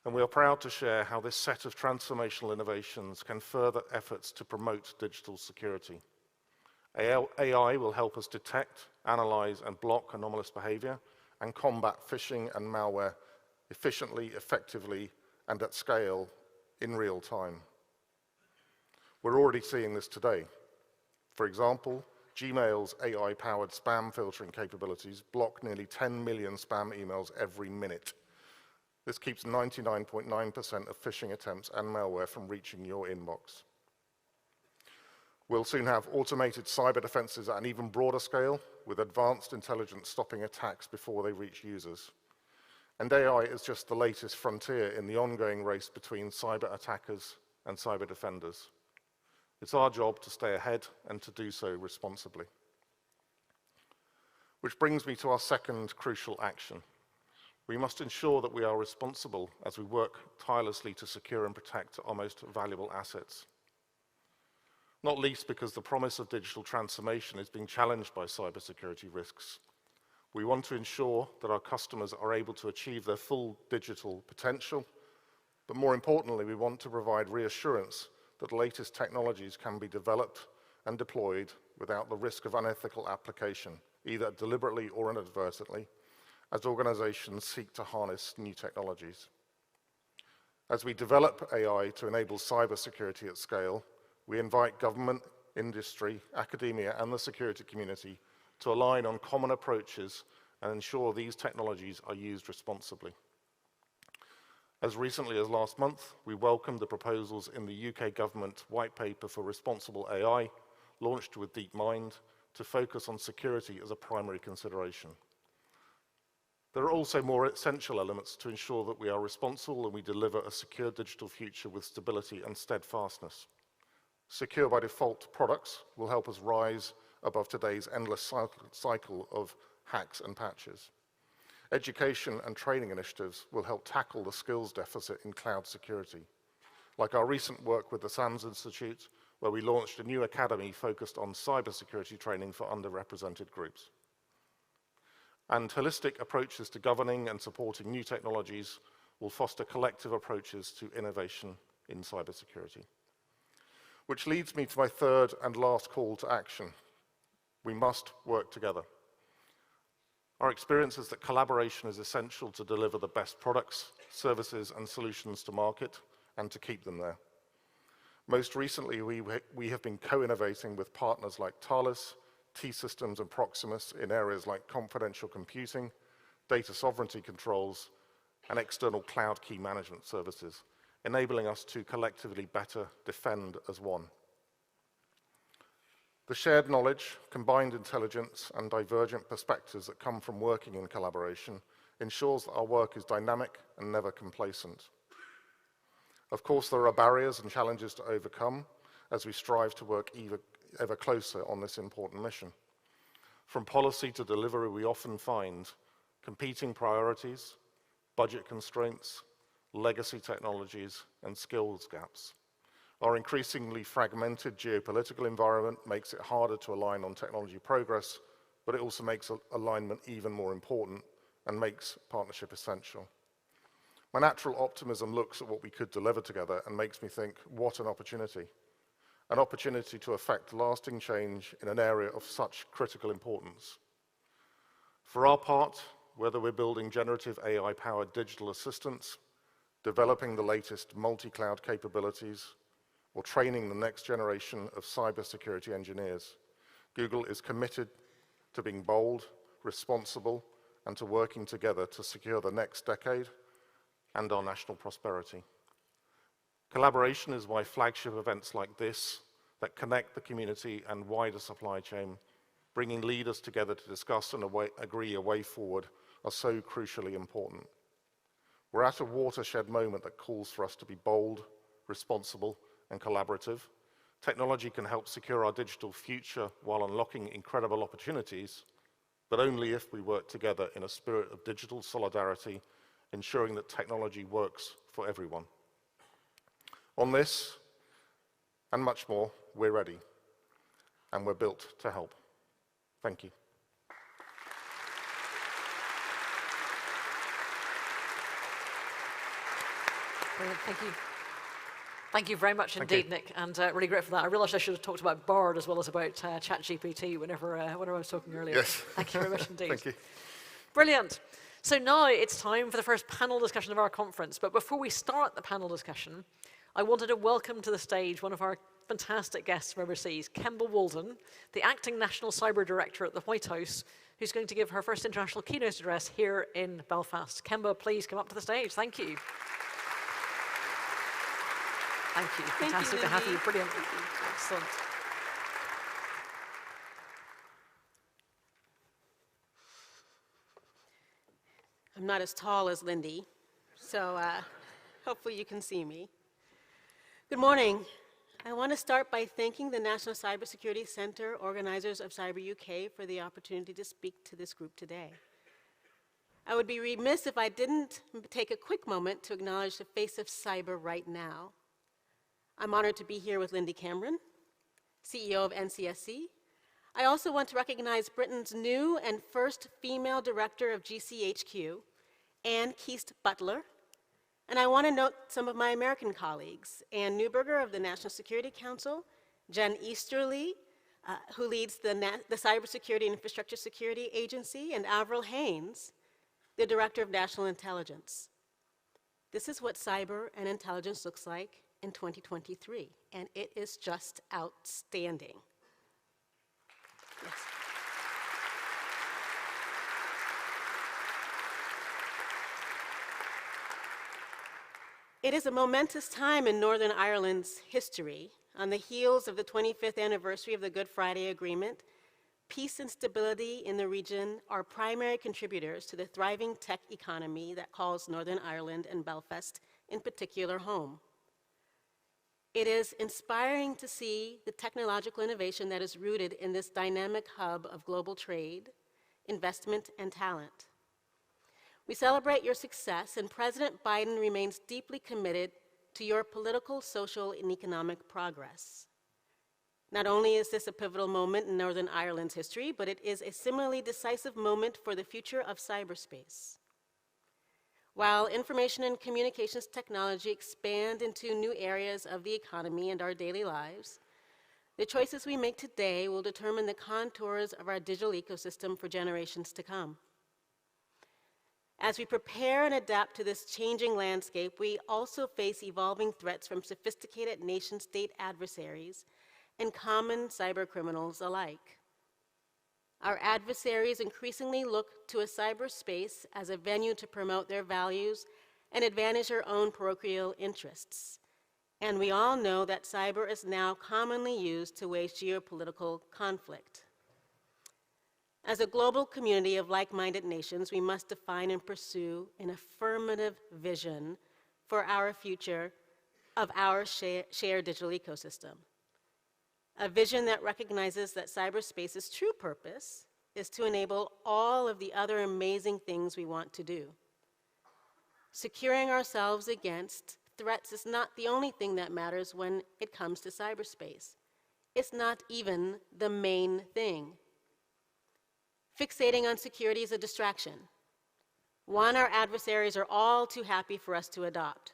And we are proud to share how this set of transformational innovations can further efforts to promote digital security. AI will help us detect, analyze, and block anomalous behavior and combat phishing and malware efficiently, effectively, and at scale in real time. We're already seeing this today. For example, Gmail's AI-powered spam filtering capabilities block nearly 10 million spam emails every minute. This keeps 99.9% of phishing attempts and malware from reaching your inbox. We'll soon have automated cyber defenses at an even broader scale, with advanced intelligence stopping attacks before they reach users. And AI is just the latest frontier in the ongoing race between cyber attackers and cyber defenders. It's our job to stay ahead and to do so responsibly. Which brings me to our second crucial action. We must ensure that we are responsible as we work tirelessly to secure and protect our most valuable assets. Not least because the promise of digital transformation is being challenged by cybersecurity risks. We want to ensure that our customers are able to achieve their full digital potential, but more importantly, we want to provide reassurance that the latest technologies can be developed and deployed without the risk of unethical application, either deliberately or inadvertently, as organizations seek to harness new technologies. As we develop AI to enable cybersecurity at scale, we invite government, industry, academia, and the security community to align on common approaches and ensure these technologies are used responsibly. As recently as last month, we welcomed the proposals in the UK government white paper for responsible AI, launched with DeepMind, to focus on security as a primary consideration. There are also more essential elements to ensure that we are responsible and we deliver a secure digital future with stability and steadfastness. Secure by default products will help us rise above today's endless cycle of hacks and patches. Education and training initiatives will help tackle the skills deficit in cloud security, like our recent work with the SANS Institute, where we launched a new academy focused on cybersecurity training for underrepresented groups. And holistic approaches to governing and supporting new technologies will foster collective approaches to innovation in cybersecurity. Which leads me to my third and last call to action. We must work together. Our experience is that collaboration is essential to deliver the best products, services, and solutions to market, and to keep them there. Most recently, we have been co-innovating with partners like Thales, T-Systems, and Proximus in areas like confidential computing, data sovereignty controls, and external cloud key management services, enabling us to collectively better defend as one. The shared knowledge, combined intelligence, and divergent perspectives that come from working in collaboration ensures that our work is dynamic and never complacent. Of course, there are barriers and challenges to overcome as we strive to work ever closer on this important mission. From policy to delivery, we often find competing priorities, budget constraints, legacy technologies, and skills gaps. Our increasingly fragmented geopolitical environment makes it harder to align on technology progress, but it also makes alignment even more important and makes partnership essential. My natural optimism looks at what we could deliver together and makes me think, what an opportunity. An opportunity to effect lasting change in an area of such critical importance. For our part, whether we're building generative AI-powered digital assistants, developing the latest multi-cloud capabilities, or training the next generation of cybersecurity engineers, Google is committed to being bold, responsible, and to working together to secure the next decade and our national prosperity. Collaboration is why flagship events like this that connect the community and wider supply chain, bringing leaders together to discuss and agree a way forward, are so crucially important. We're at a watershed moment that calls for us to be bold, responsible, and collaborative. Technology can help secure our digital future while unlocking incredible opportunities, but only if we work together in a spirit of digital solidarity, ensuring that technology works for everyone. On this, and much more, we're ready, and we're built to help. Thank you. Brilliant, thank you. Thank you very much indeed, Nick, and really great for that. I realised I should have talked about Bard as well as about ChatGPT whenever I was talking earlier. Yes. Thank you very much indeed. Thank you. Brilliant. So now it's time for the first panel discussion of our conference. But before we start the panel discussion, I wanted to welcome to the stage one of our fantastic guests from overseas, Kemba Walden, the Acting National Cyber Director at the White House, who's going to give her first international keynote address here in Belfast. Kemba, please come up to the stage. Thank you. Thank you. Fantastic to have you. Brilliant. Excellent. I'm not as tall as Lindy, so hopefully you can see me. Good morning. I want to start by thanking the National Cybersecurity Center, organizers of CyberUK, for the opportunity to speak to this group today. I would be remiss if I didn't take a quick moment to acknowledge the face of cyber right now. I'm honored to be here with Lindy Cameron, CEO of NCSC. I also want to recognize Britain's new and first female director of GCHQ, Anne Keast Butler. And I want to note some of my American colleagues, Ann Neuberger of the National Security Council, Jen Easterly, who leads the Cybersecurity and Infrastructure Security Agency, and Avril Haines, the Director of National Intelligence. This is what cyber and intelligence looks like in 2023, and it is just outstanding. Yes. It is a momentous time in Northern Ireland's history. On the heels of the 25th anniversary of the Good Friday Agreement, peace and stability in the region are primary contributors to the thriving tech economy that calls Northern Ireland and Belfast in particular home. It is inspiring to see the technological innovation that is rooted in this dynamic hub of global trade, investment, and talent. We celebrate your success, and President Biden remains deeply committed to your political, social, and economic progress. Not only is this a pivotal moment in Northern Ireland's history, but it is a similarly decisive moment for the future of cyberspace. While information and communications technology expand into new areas of the economy and our daily lives, the choices we make today will determine the contours of our digital ecosystem for generations to come. As we prepare and adapt to this changing landscape, we also face evolving threats from sophisticated nation-state adversaries and common cybercriminals alike. Our adversaries increasingly look to a cyberspace as a venue to promote their values and advantage their own parochial interests. And we all know that cyber is now commonly used to wage geopolitical conflict. As a global community of like-minded nations, we must define and pursue an affirmative vision for our future of our shared digital ecosystem. A vision that recognizes that cyberspace's true purpose is to enable all of the other amazing things we want to do. Securing ourselves against threats is not the only thing that matters when it comes to cyberspace. It's not even the main thing. Fixating on security is a distraction, one our adversaries are all too happy for us to adopt.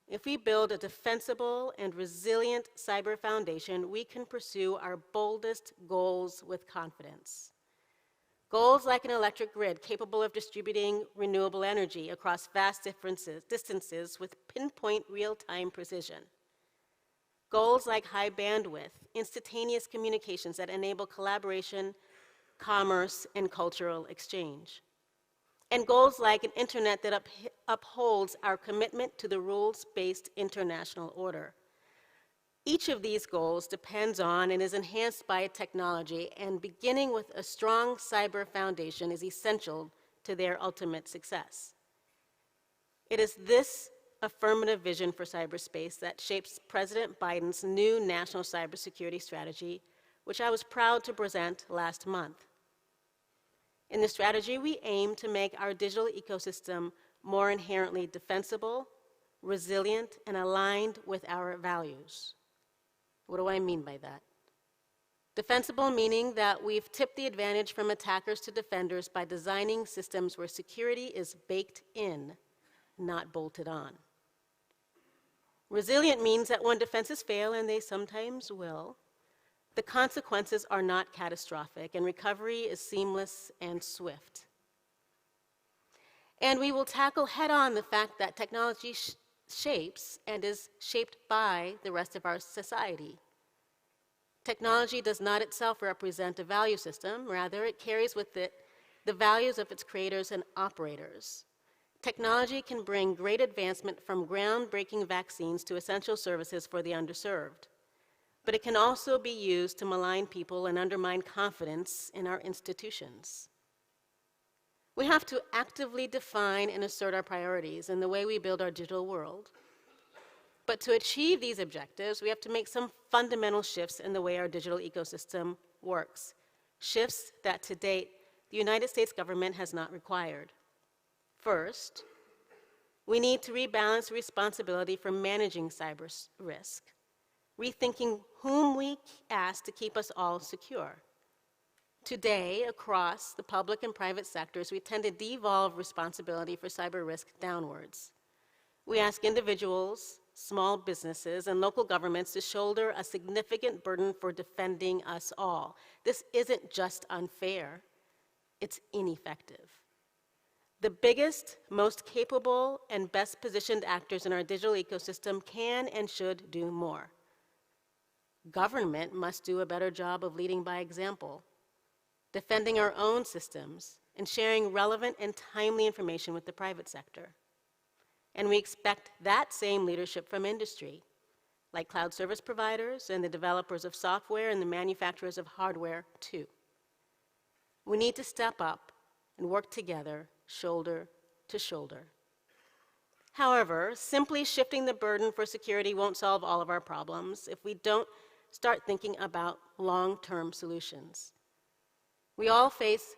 If we build a defensible and resilient cyber foundation, we can pursue our boldest goals with confidence. Goals like an electric grid capable of distributing renewable energy across vast distances with pinpoint real-time precision. Goals like high bandwidth, instantaneous communications that enable collaboration, commerce, and cultural exchange. And goals like an internet that upholds our commitment to the rules-based international order. Each of these goals depends on and is enhanced by technology, and beginning with a strong cyber foundation is essential to their ultimate success. It is this affirmative vision for cyberspace that shapes President Biden's new national cybersecurity strategy, which I was proud to present last month. In the strategy, we aim to make our digital ecosystem more inherently defensible, resilient, and aligned with our values. What do I mean by that? Defensible meaning that we've tipped the advantage from attackers to defenders by designing systems where security is baked in, not bolted on. Resilient means that when defenses fail, and they sometimes will, the consequences are not catastrophic, and recovery is seamless and swift. And we will tackle head-on the fact that technology shapes and is shaped by the rest of our society. Technology does not itself represent a value system. Rather, it carries with it the values of its creators and operators. Technology can bring great advancement from groundbreaking vaccines to essential services for the underserved. But it can also be used to malign people and undermine confidence in our institutions. We have to actively define and assert our priorities in the way we build our digital world. But to achieve these objectives, we have to make some fundamental shifts in the way our digital ecosystem works, shifts that to date the United States government has not required. First, we need to rebalance responsibility for managing cyber risk, rethinking whom we ask to keep us all secure. Today, across the public and private sectors, we tend to devolve responsibility for cyber risk downwards. We ask individuals, small businesses, and local governments to shoulder a significant burden for defending us all. This isn't just unfair, it's ineffective. The biggest, most capable, and best positioned actors in our digital ecosystem can and should do more. Government must do a better job of leading by example, defending our own systems, and sharing relevant and timely information with the private sector. And we expect that same leadership from industry, like cloud service providers and the developers of software and the manufacturers of hardware, too. We need to step up and work together, shoulder to shoulder. However, simply shifting the burden for security won't solve all of our problems if we don't start thinking about long-term solutions. We all face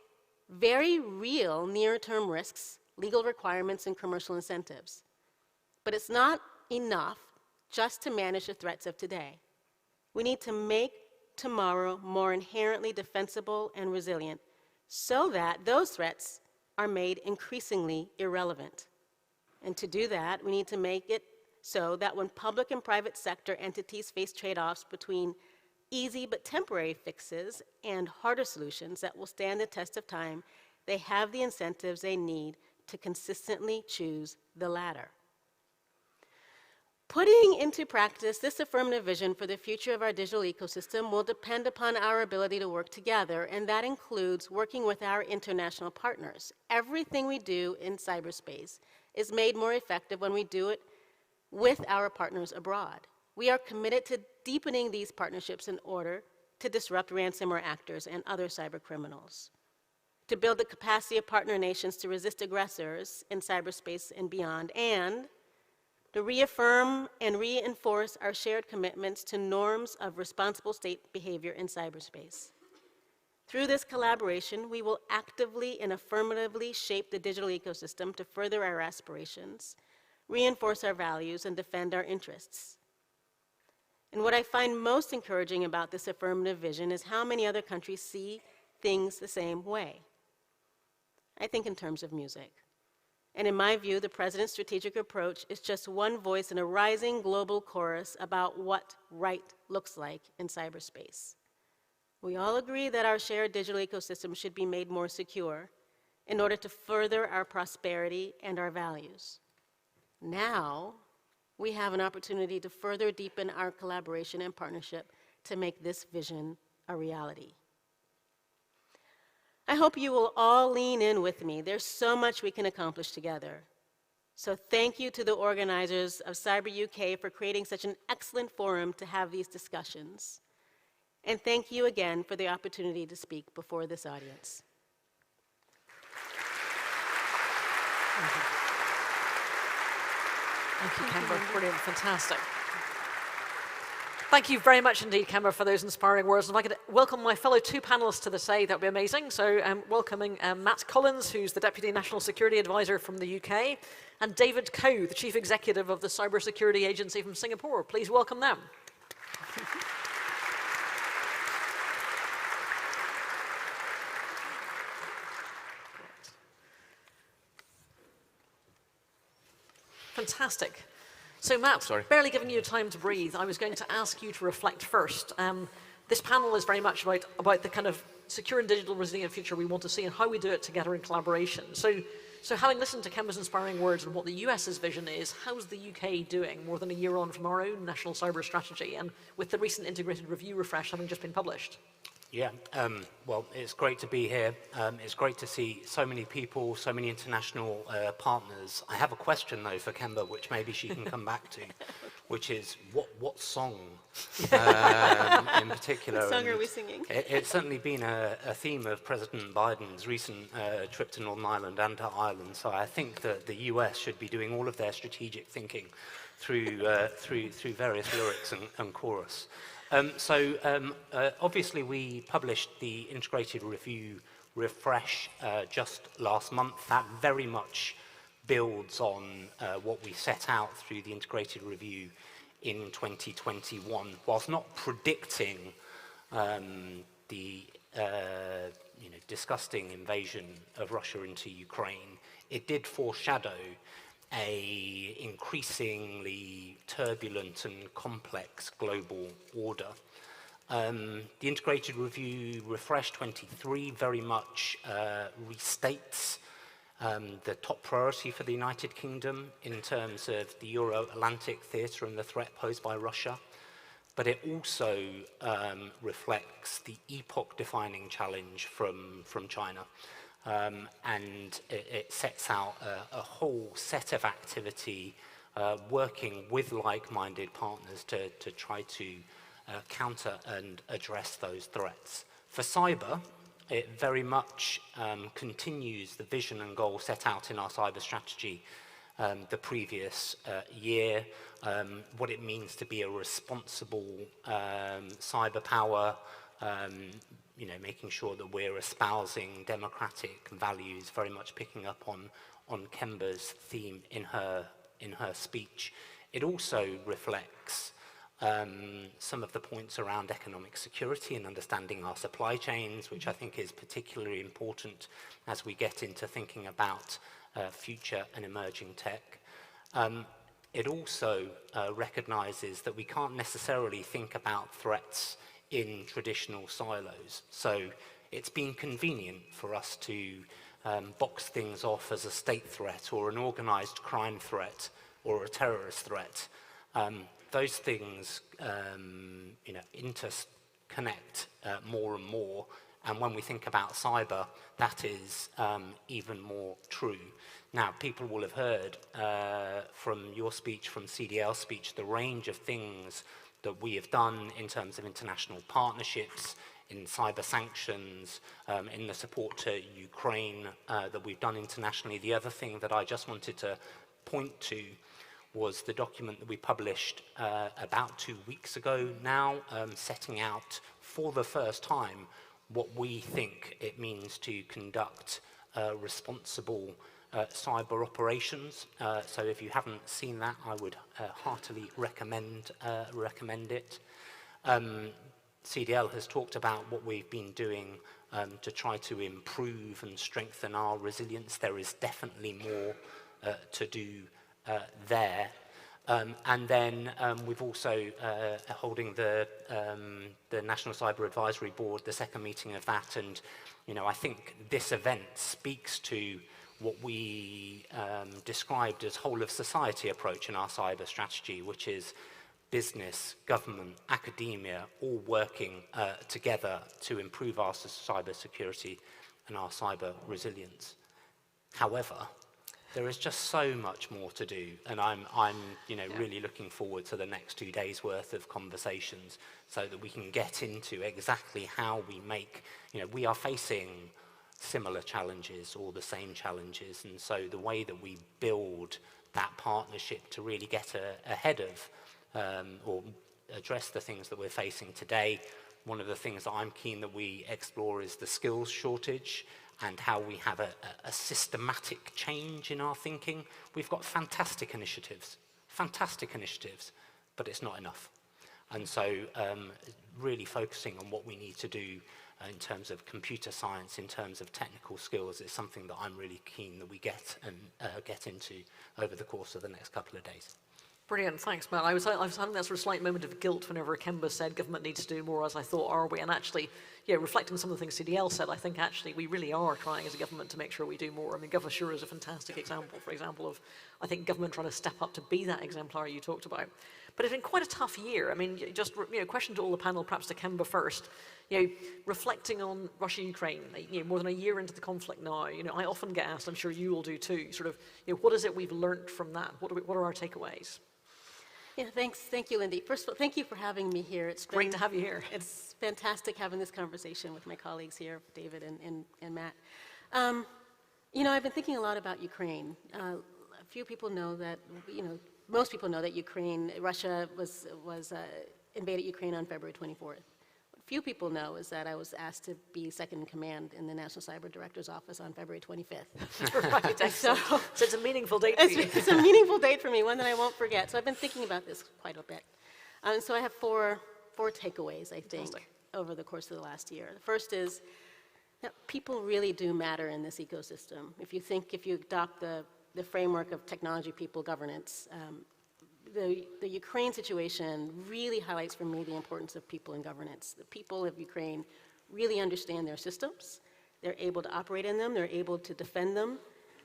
very real near-term risks, legal requirements, and commercial incentives. But it's not enough just to manage the threats of today. We need to make tomorrow more inherently defensible and resilient so that those threats are made increasingly irrelevant. And to do that, we need to make it so that when public and private sector entities face trade-offs between easy but temporary fixes and harder solutions that will stand the test of time, they have the incentives they need to consistently choose the latter. Putting into practice this affirmative vision for the future of our digital ecosystem will depend upon our ability to work together, and that includes working with our international partners. Everything we do in cyberspace is made more effective when we do it with our partners abroad. We are committed to deepening these partnerships in order to disrupt ransomware actors and other cyber criminals, to build the capacity of partner nations to resist aggressors in cyberspace and beyond, and to reaffirm and reinforce our shared commitments to norms of responsible state behavior in cyberspace. Through this collaboration, we will actively and affirmatively shape the digital ecosystem to further our aspirations, reinforce our values, and defend our interests. And what I find most encouraging about this affirmative vision is how many other countries see things the same way. I think in terms of music. And in my view, the President's strategic approach is just one voice in a rising global chorus about what right looks like in cyberspace. We all agree that our shared digital ecosystem should be made more secure in order to further our prosperity and our values. Now, we have an opportunity to further deepen our collaboration and partnership to make this vision a reality. I hope you will all lean in with me. There's so much we can accomplish together. So thank you to the organizers of CyberUK for creating such an excellent forum to have these discussions. And thank you again for the opportunity to speak before this audience. Thank you, Kemba. Brilliant, fantastic. Thank you very much indeed, Kemba, for those inspiring words. And if I could welcome my fellow two panelists to the stage, that would be amazing. So welcoming Matt Collins, who's the Deputy National Security Advisor from the UK, and David Koh, the Chief Executive of the Cybersecurity Agency from Singapore. Please welcome them. Fantastic. So Matt, barely giving you time to breathe, I was going to ask you to reflect first. This panel is very much about the kind of secure and digital resilient future we want to see and how we do it together in collaboration. So having listened to Kemba's inspiring words and what the US's vision is, how's the UK doing more than a year on from our own national cyber strategy and with the recent integrated review refresh having just been published? Yeah, well, it's great to be here. It's great to see so many people, so many international partners. I have a question, though, for Kemba, which maybe she can come back to, which is, what song in particular? What song are we singing? It's certainly been a theme of President Biden's recent trip to Northern Ireland and to Ireland, so I think that the US should be doing all of their strategic thinking through various lyrics and chorus. Obviously we published the integrated review refresh just last month. That very much builds on what we set out through the integrated review in 2021. Whilst not predicting the disgusting invasion of Russia into Ukraine, it did foreshadow a increasingly turbulent and complex global order. The integrated review refresh 23 very much restates the top priority for the United Kingdom in terms of the Euro-Atlantic theatre and the threat posed by Russia, but it also reflects the epoch-defining challenge from China. And it sets out a whole set of activity working with like-minded partners to try to counter and address those threats. For cyber, it very much continues the vision and goal set out in our cyber strategy the previous year, what it means to be a responsible cyber power, making sure that we're espousing democratic values, very much picking up on Kemba's theme in her speech. It also reflects some of the points around economic security and understanding our supply chains, which I think is particularly important as we get into thinking about future and emerging tech. It also recognizes that we can't necessarily think about threats in traditional silos. So it's been convenient for us to box things off as a state threat or an organized crime threat or a terrorist threat. Those things interconnect more and more, and when we think about cyber, that is even more true. Now, people will have heard from your speech, from CDL's speech, the range of things that we have done in terms of international partnerships, in cyber sanctions, in the support to Ukraine that we've done internationally. The other thing that I just wanted to point to was the document that we published about 2 weeks ago now, setting out for the first time what we think it means to conduct responsible cyber operations. So if you haven't seen that, I would heartily recommend it. CDL has talked about what we've been doing to try to improve and strengthen our resilience. There is definitely more to do there. And then we've also holding the National Cyber Advisory Board, the second meeting of that, and I think this event speaks to what we described as whole of society approach in our cyber strategy, which is business, government, academia, all working together to improve our cyber security and our cyber resilience. However, there is just so much more to do, and I'm really looking forward to the next 2 days worth of conversations so that we can get into exactly how we make, we are facing similar challenges or the same challenges, and so the way that we build that partnership to really get ahead of or address the things that we're facing today. One of the things that I'm keen that we explore is the skills shortage and how we have a systematic change in our thinking. We've got fantastic initiatives, but it's not enough. And so really focusing on what we need to do in terms of computer science, in terms of technical skills, is something that I'm really keen that we get into over the course of the next couple of days. Brilliant, thanks, Matt. I was having that sort of slight moment of guilt whenever Kemba said government needs to do more, as I thought, are we? And actually, reflecting on some of the things CDL said, I think actually we really are trying as a government to make sure we do more. I mean, GovAssure is a fantastic example, for example, of, I think, government trying to step up to be that exemplar you talked about. But it's been quite a tough year. I mean, just, question to all the panel, perhaps to Kemba first. Reflecting on Russia-Ukraine, more than a year into the conflict now, I often get asked, I'm sure you will do too, sort of, what is it we've learned from that? What are our takeaways? Yeah, thanks. Thank you, Lindy. First of all, thank you for having me here. It's great to have you here. It's fantastic having this conversation with my colleagues here, David and Matt. I've been thinking a lot about Ukraine. A few people know that, most people know that Russia invaded Ukraine on February 24th. What few people know is that I was asked to be second in command in the National Cyber Director's Office on February 25th. Right, so it's a meaningful date for you. It's a meaningful date for me, one that I won't forget. So I've been thinking about this quite a bit. So I have four takeaways, I think, over the course of the last year. The first is that people really do matter in this ecosystem. If you adopt the framework of technology, people, governance, the Ukraine situation really highlights for me the importance of people in governance. The people of Ukraine really understand their systems. They're able to operate in them. They're able to defend them.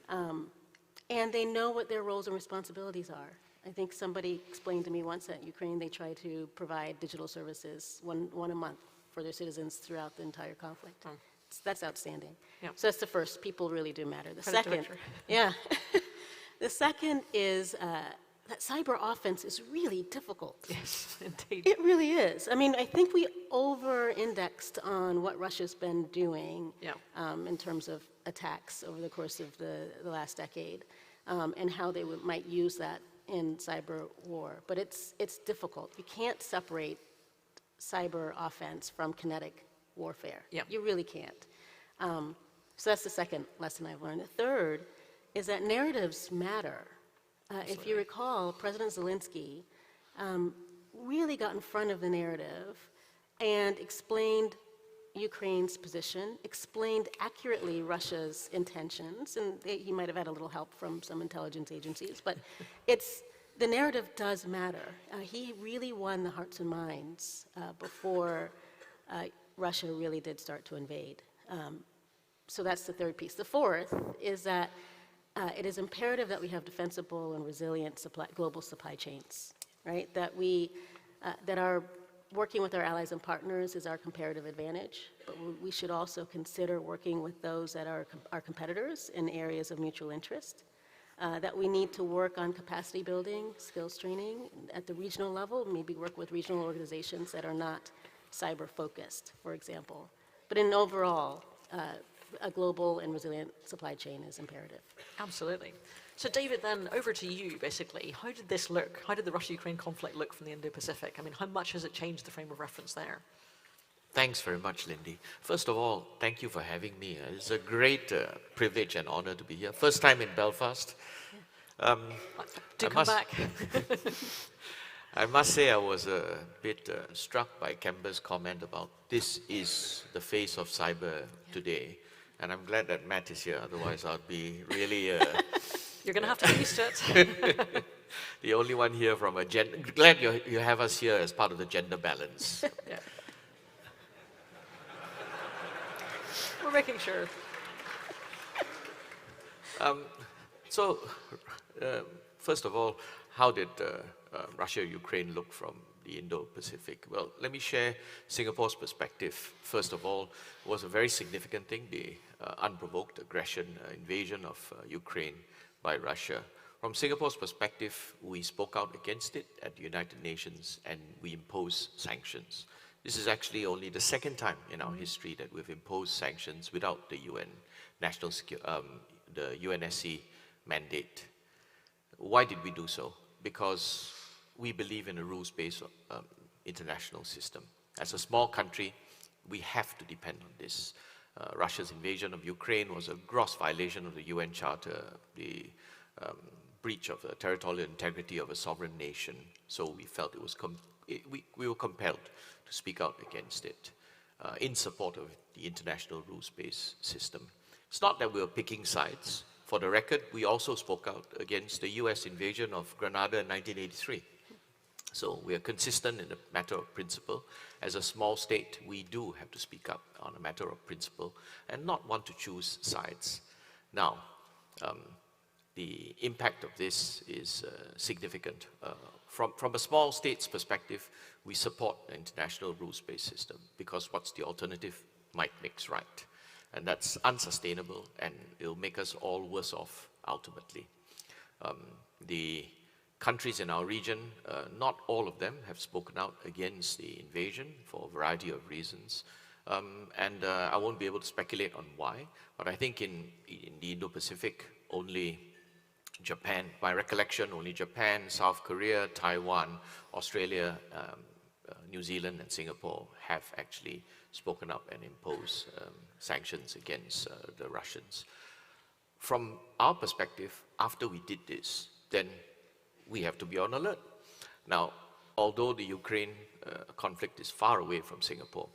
And they know what their roles and responsibilities are. I think somebody explained to me once that Ukraine, they try to provide digital services one a month for their citizens throughout the entire conflict. Oh. That's outstanding. Yep. So that's the first. People really do matter. The second, the second is that cyber offense is really difficult. Yes, indeed. It really is. I mean, I think we over-indexed on what Russia's been doing in terms of attacks over the course of the last decade. and how they might use that in cyber war. But it's difficult. You can't separate cyber offense from kinetic warfare. Yep. You really can't. So that's the second lesson I've learned. The third is that narratives matter. If you recall, President Zelensky really got in front of the narrative and explained Ukraine's position, explained accurately Russia's intentions, and he might have had a little help from some intelligence agencies, but the narrative does matter. He really won the hearts and minds before Russia really did start to invade. So that's the third piece. The fourth is that it is imperative that we have defensible and resilient global supply chains, right? That our working with our allies and partners is our comparative advantage, but we should also consider working with those that are our competitors in areas of mutual interest. That we need to work on capacity building, skills training at the regional level, maybe work with regional organizations that are not cyber focused, for example. But in overall, a global and resilient supply chain is imperative. Absolutely. So David, then over to you, basically. How did this look? How did the Russia-Ukraine conflict look from the Indo-Pacific? I mean, how much has it changed the frame of reference there? Thanks very much, Lindy. First of all, thank you for having me. It's a great privilege and honor to be here. First time in Belfast. Do come back. I must say I was a bit struck by Kemba's comment about this is the face of cyber today. And I'm glad that Matt is here, otherwise I'd be really... You're going to have to get used to it. The only one here from a gender... Glad you have us here as part of the gender balance. Yeah. We're making sure. First of all, how did Russia-Ukraine look from the Indo-Pacific? Well, let me share Singapore's perspective. First of all, it was a very significant thing, the unprovoked aggression, invasion of Ukraine by Russia. From Singapore's perspective, we spoke out against it at the United Nations and we imposed sanctions. This is actually only the second time in our history that we've imposed sanctions without the UN the UNSC mandate. Why did we do so? Because we believe in a rules-based international system. As a small country, we have to depend on this. Russia's invasion of Ukraine was a gross violation of the UN Charter, the breach of the territorial integrity of a sovereign nation. So we felt it was we were compelled to speak out against it in support of the international rules-based system. It's not that we were picking sides. For the record, we also spoke out against the US invasion of Grenada in 1983. So we are consistent in a matter of principle. As a small state, we do have to speak up on a matter of principle and not want to choose sides. Now, the impact of this is significant. From a small state's perspective, we support the international rules-based system because what's the alternative? Might makes right. And that's unsustainable and it'll make us all worse off ultimately. The countries in our region, not all of them have spoken out against the invasion for a variety of reasons. I won't be able to speculate on why, but I think in the Indo-Pacific, only Japan, by recollection, only Japan, South Korea, Taiwan, Australia, New Zealand and Singapore have actually spoken up and imposed sanctions against the Russians. From our perspective, after we did this, then we have to be on alert. Now, although the Ukraine conflict is far away from Singapore,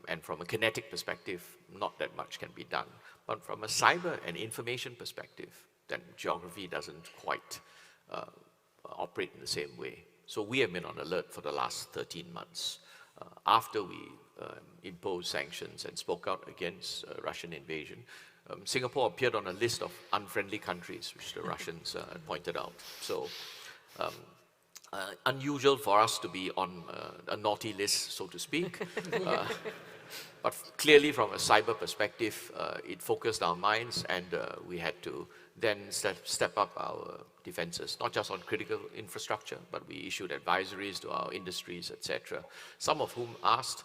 and from a kinetic perspective, not that much can be done. But from a cyber and information perspective, then geography doesn't quite operate in the same way. So we have been on alert for the last 13 months. After we imposed sanctions and spoke out against Russian invasion, Singapore appeared on a list of unfriendly countries, which the Russians pointed out. So unusual for us to be on a naughty list, so to speak. But clearly from a cyber perspective, it focused our minds and we had to then step up our defenses, not just on critical infrastructure, but we issued advisories to our industries, etc. Some of whom asked,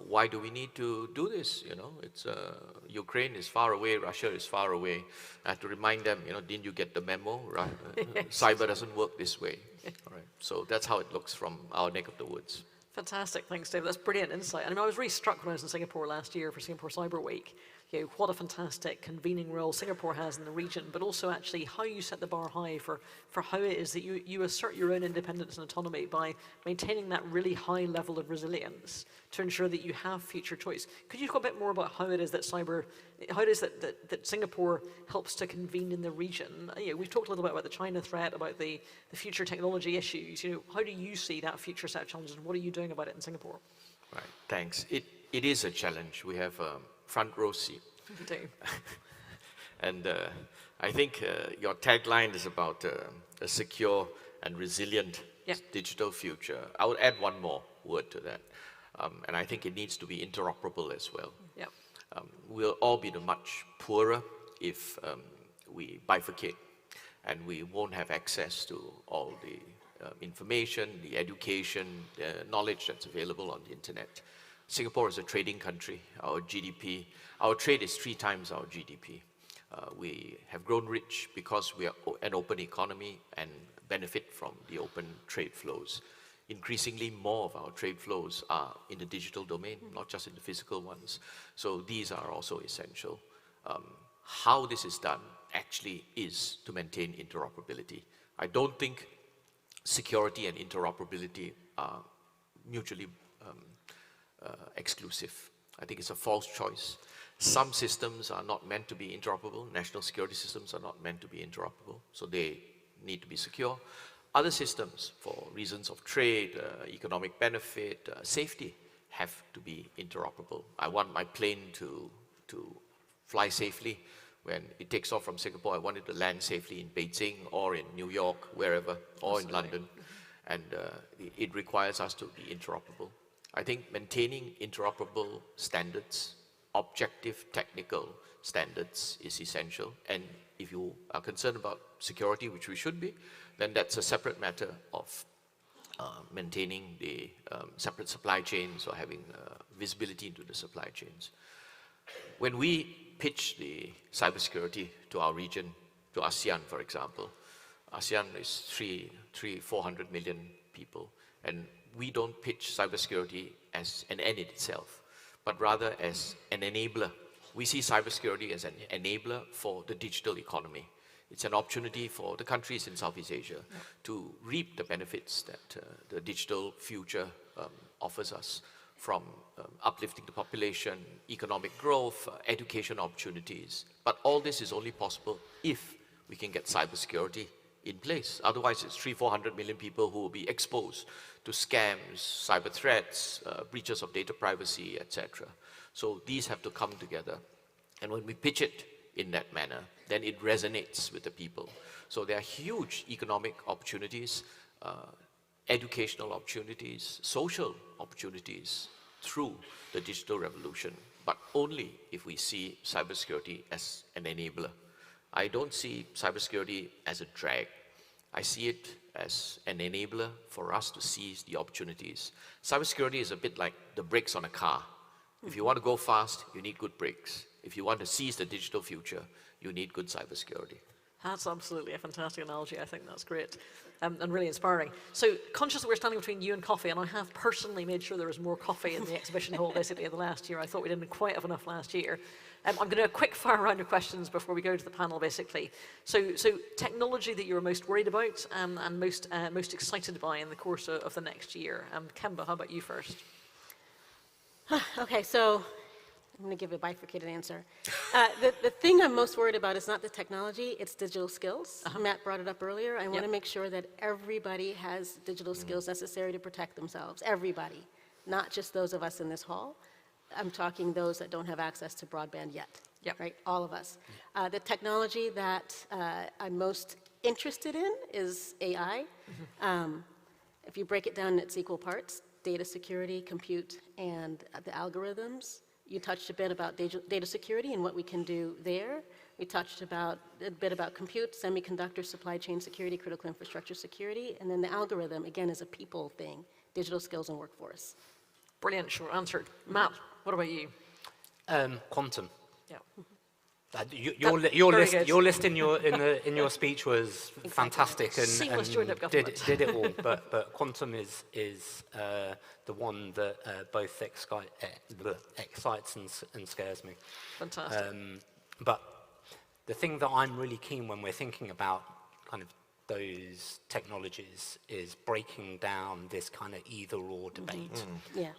why do we need to do this? It's Ukraine is far away, Russia is far away. I have to remind them, didn't you get the memo? Right? Cyber doesn't work this way. All right. So that's how it looks from our neck of the woods. Fantastic, thanks, David. That's brilliant insight. I was really struck when I was in Singapore last year for Singapore Cyber Week. What a fantastic convening role Singapore has in the region, but also actually how you set the bar high for how it is that you assert your own independence and autonomy by maintaining that really high level of resilience to ensure that you have future choice. Could you talk a bit more about how it is that that Singapore helps to convene in the region? We've talked a little bit about the China threat, about the future technology issues. How do you see that future set of challenges, and what are you doing about it in Singapore? Right, thanks. It is a challenge. We have front row seat. And I think your tagline is about a secure and resilient digital future. I would add one more word to that. And I think it needs to be interoperable as well. Yep. We'll all be much poorer if we bifurcate, and we won't have access to all the information, the education, the knowledge that's available on the internet. Singapore is a trading country. Our trade is 3 times our GDP. We have grown rich because we are an open economy and benefit from the open trade flows. Increasingly more of our trade flows are in the digital domain, not just in the physical ones. So these are also essential. How this is done actually is to maintain interoperability. I don't think security and interoperability are mutually exclusive. I think it's a false choice. Some systems are not meant to be interoperable. National security systems are not meant to be interoperable, so they need to be secure. Other systems, for reasons of trade, economic benefit, safety, have to be interoperable. I want my plane to fly safely. When it takes off from Singapore, I want it to land safely in Beijing or in New York, wherever, or in London. And it requires us to be interoperable. I think maintaining interoperable standards, objective technical standards, is essential. And if you are concerned about security, which we should be, then that's a separate matter of maintaining the separate supply chains or having visibility into the supply chains. When we pitch the cybersecurity to our region, to ASEAN, for example, ASEAN is 400 million people, and we don't pitch cybersecurity as an end in itself, but rather as an enabler. We see cybersecurity as an enabler for the digital economy. It's an opportunity for the countries in Southeast Asia to reap the benefits that the digital future offers us, from uplifting the population, economic growth, education opportunities. But all this is only possible if we can get cybersecurity in place. Otherwise, it's 400 million people who will be exposed to scams, cyber threats, breaches of data privacy, etc. So these have to come together. And when we pitch it in that manner, then it resonates with the people. So there are huge economic opportunities, educational opportunities, social opportunities through the digital revolution, but only if we see cybersecurity as an enabler. I don't see cybersecurity as a drag. I see it as an enabler for us to seize the opportunities. Cybersecurity is a bit like the brakes on a car. If you want to go fast, you need good brakes. If you want to seize the digital future, you need good cybersecurity. That's absolutely a fantastic analogy. I think that's great and really inspiring. So, conscious that we're standing between you and coffee, and I have personally made sure there was more coffee in the exhibition hall basically in the last year. I thought we didn't quite have enough last year. I'm going to do a quick fire round of questions before we go to the panel, basically. So technology that you're most worried about and most excited by in the course of the next year. Kemba, how about you first? Okay, so I'm going to give a bifurcated answer. The thing I'm most worried about is not the technology, it's digital skills. Matt brought it up earlier. I want to make sure that everybody has digital skills necessary to protect themselves. Everybody, not just those of us in this hall. I'm talking those that don't have access to broadband yet, right? All of us. The technology that I'm most interested in is AI. If you break it down in its equal parts, data security, compute, and the algorithms. You touched a bit about data security and what we can do there. We touched a bit about compute, semiconductor, supply chain security, critical infrastructure security, and then the algorithm, again, is a people thing, digital skills and workforce. Brilliant, short answer. Matt, what about you? Quantum. Yeah. Your list in your speech was fantastic and Seamless joined-up did government. it all. But quantum is the one that both excites and scares me. Fantastic. But the thing that I'm really keen when we're thinking about kind of those technologies is breaking down this kind of either-or debate. Yeah.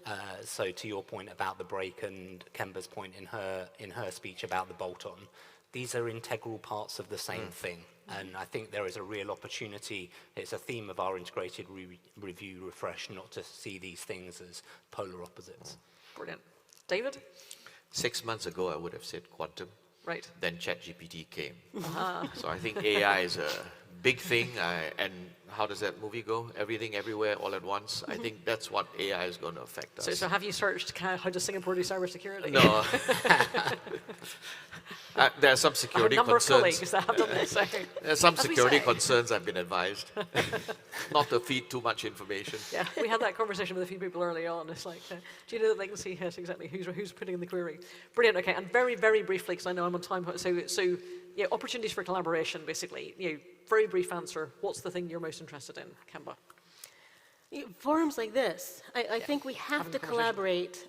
So to your point about the break and Kemba's point in her speech about the bolt-on, these are integral parts of the same thing. And I think there is a real opportunity. It's a theme of our integrated review refresh, not to see these things as polar opposites. Brilliant. David? 6 months ago, I would have said quantum. Right. Then ChatGPT came. So I think AI is a big thing. And how does that movie go? Everything, everywhere, all at once. I think that's what AI is going to affect us. So have you searched how does Singapore do cybersecurity? No. There are some security I have a number concerns. of colleagues that have done this. So. There are some As we security say. concerns I've been advised. Not to feed too much information. Yeah, we had that conversation with a few people early on. It's like, do you know the latency? Yes, exactly. Who's putting in the query? Brilliant. Okay, and very, very briefly, because I know I'm on time. So yeah, opportunities for collaboration, basically. Very brief answer. What's the thing you're most interested in, Kemba? Forums like this, I think we have to collaborate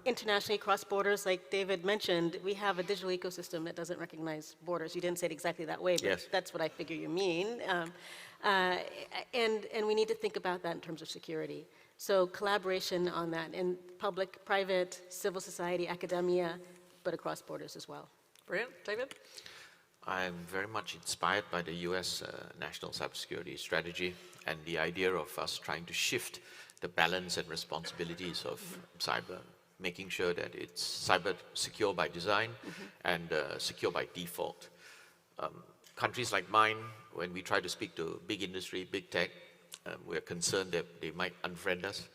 internationally across borders. Like David mentioned, we have a digital ecosystem that doesn't recognize borders. You didn't say it exactly that way, but Yes. that's what I figure you mean. And we need to think about that in terms of security. So collaboration on that in public, private, civil society, academia, but across borders as well. Brilliant. David? I'm very much inspired by the US National Cybersecurity Strategy and the idea of us trying to shift the balance and responsibilities of cyber, making sure that it's cyber secure by design and secure by default. Countries like mine, when we try to speak to big industry, big tech, we're concerned that they might unfriend us.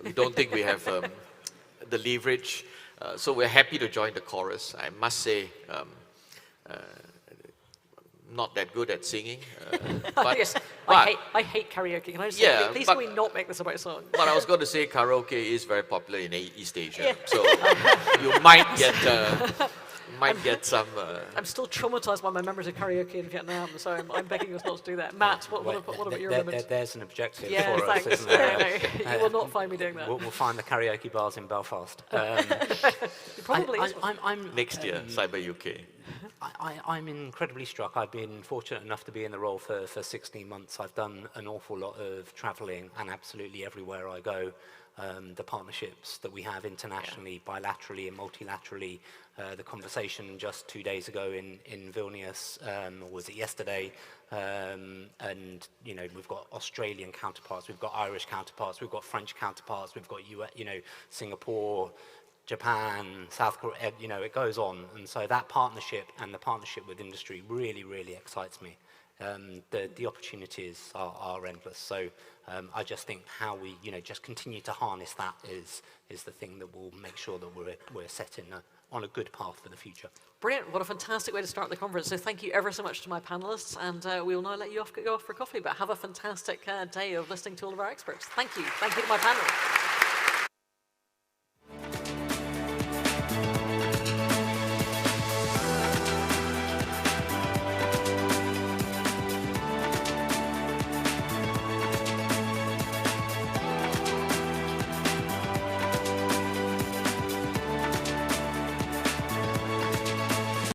We don't think we have the leverage, so we're happy to join the chorus. I must say, not that good at singing, but, Yes, but I hate karaoke. Can I just Yeah, say, please but- can we not make this about song? But I was going to say karaoke is very popular in East Asia, so you might get some. I'm still traumatized by my memories of karaoke in Vietnam, so I'm begging us not to do that. Matt, what about your limits? There's an objective Yeah, for us, thanks. isn't there? No, you will not find me doing that. We'll find the karaoke bars in Belfast. Probably is. I'm Next year, Cyber UK. I'm incredibly struck. I've been fortunate enough to be in the role for 16 months. I've done an awful lot of traveling, and absolutely everywhere I go, the partnerships that we have internationally, bilaterally and multilaterally, the conversation just 2 days ago in Vilnius, or was it yesterday, and we've got Australian counterparts, we've got Irish counterparts, we've got French counterparts, we've got Singapore, Japan, South Korea, it goes on. And so that partnership and the partnership with industry really, really excites me. The opportunities are endless. So I just think how we, just continue to harness that is the thing that will make sure that we're set on a good path for the future. Brilliant. What a fantastic way to start the conference. So thank you ever so much to my panelists, and we will now let you go off for coffee, but have a fantastic day of listening to all of our experts. Thank you. Thank you to my panel.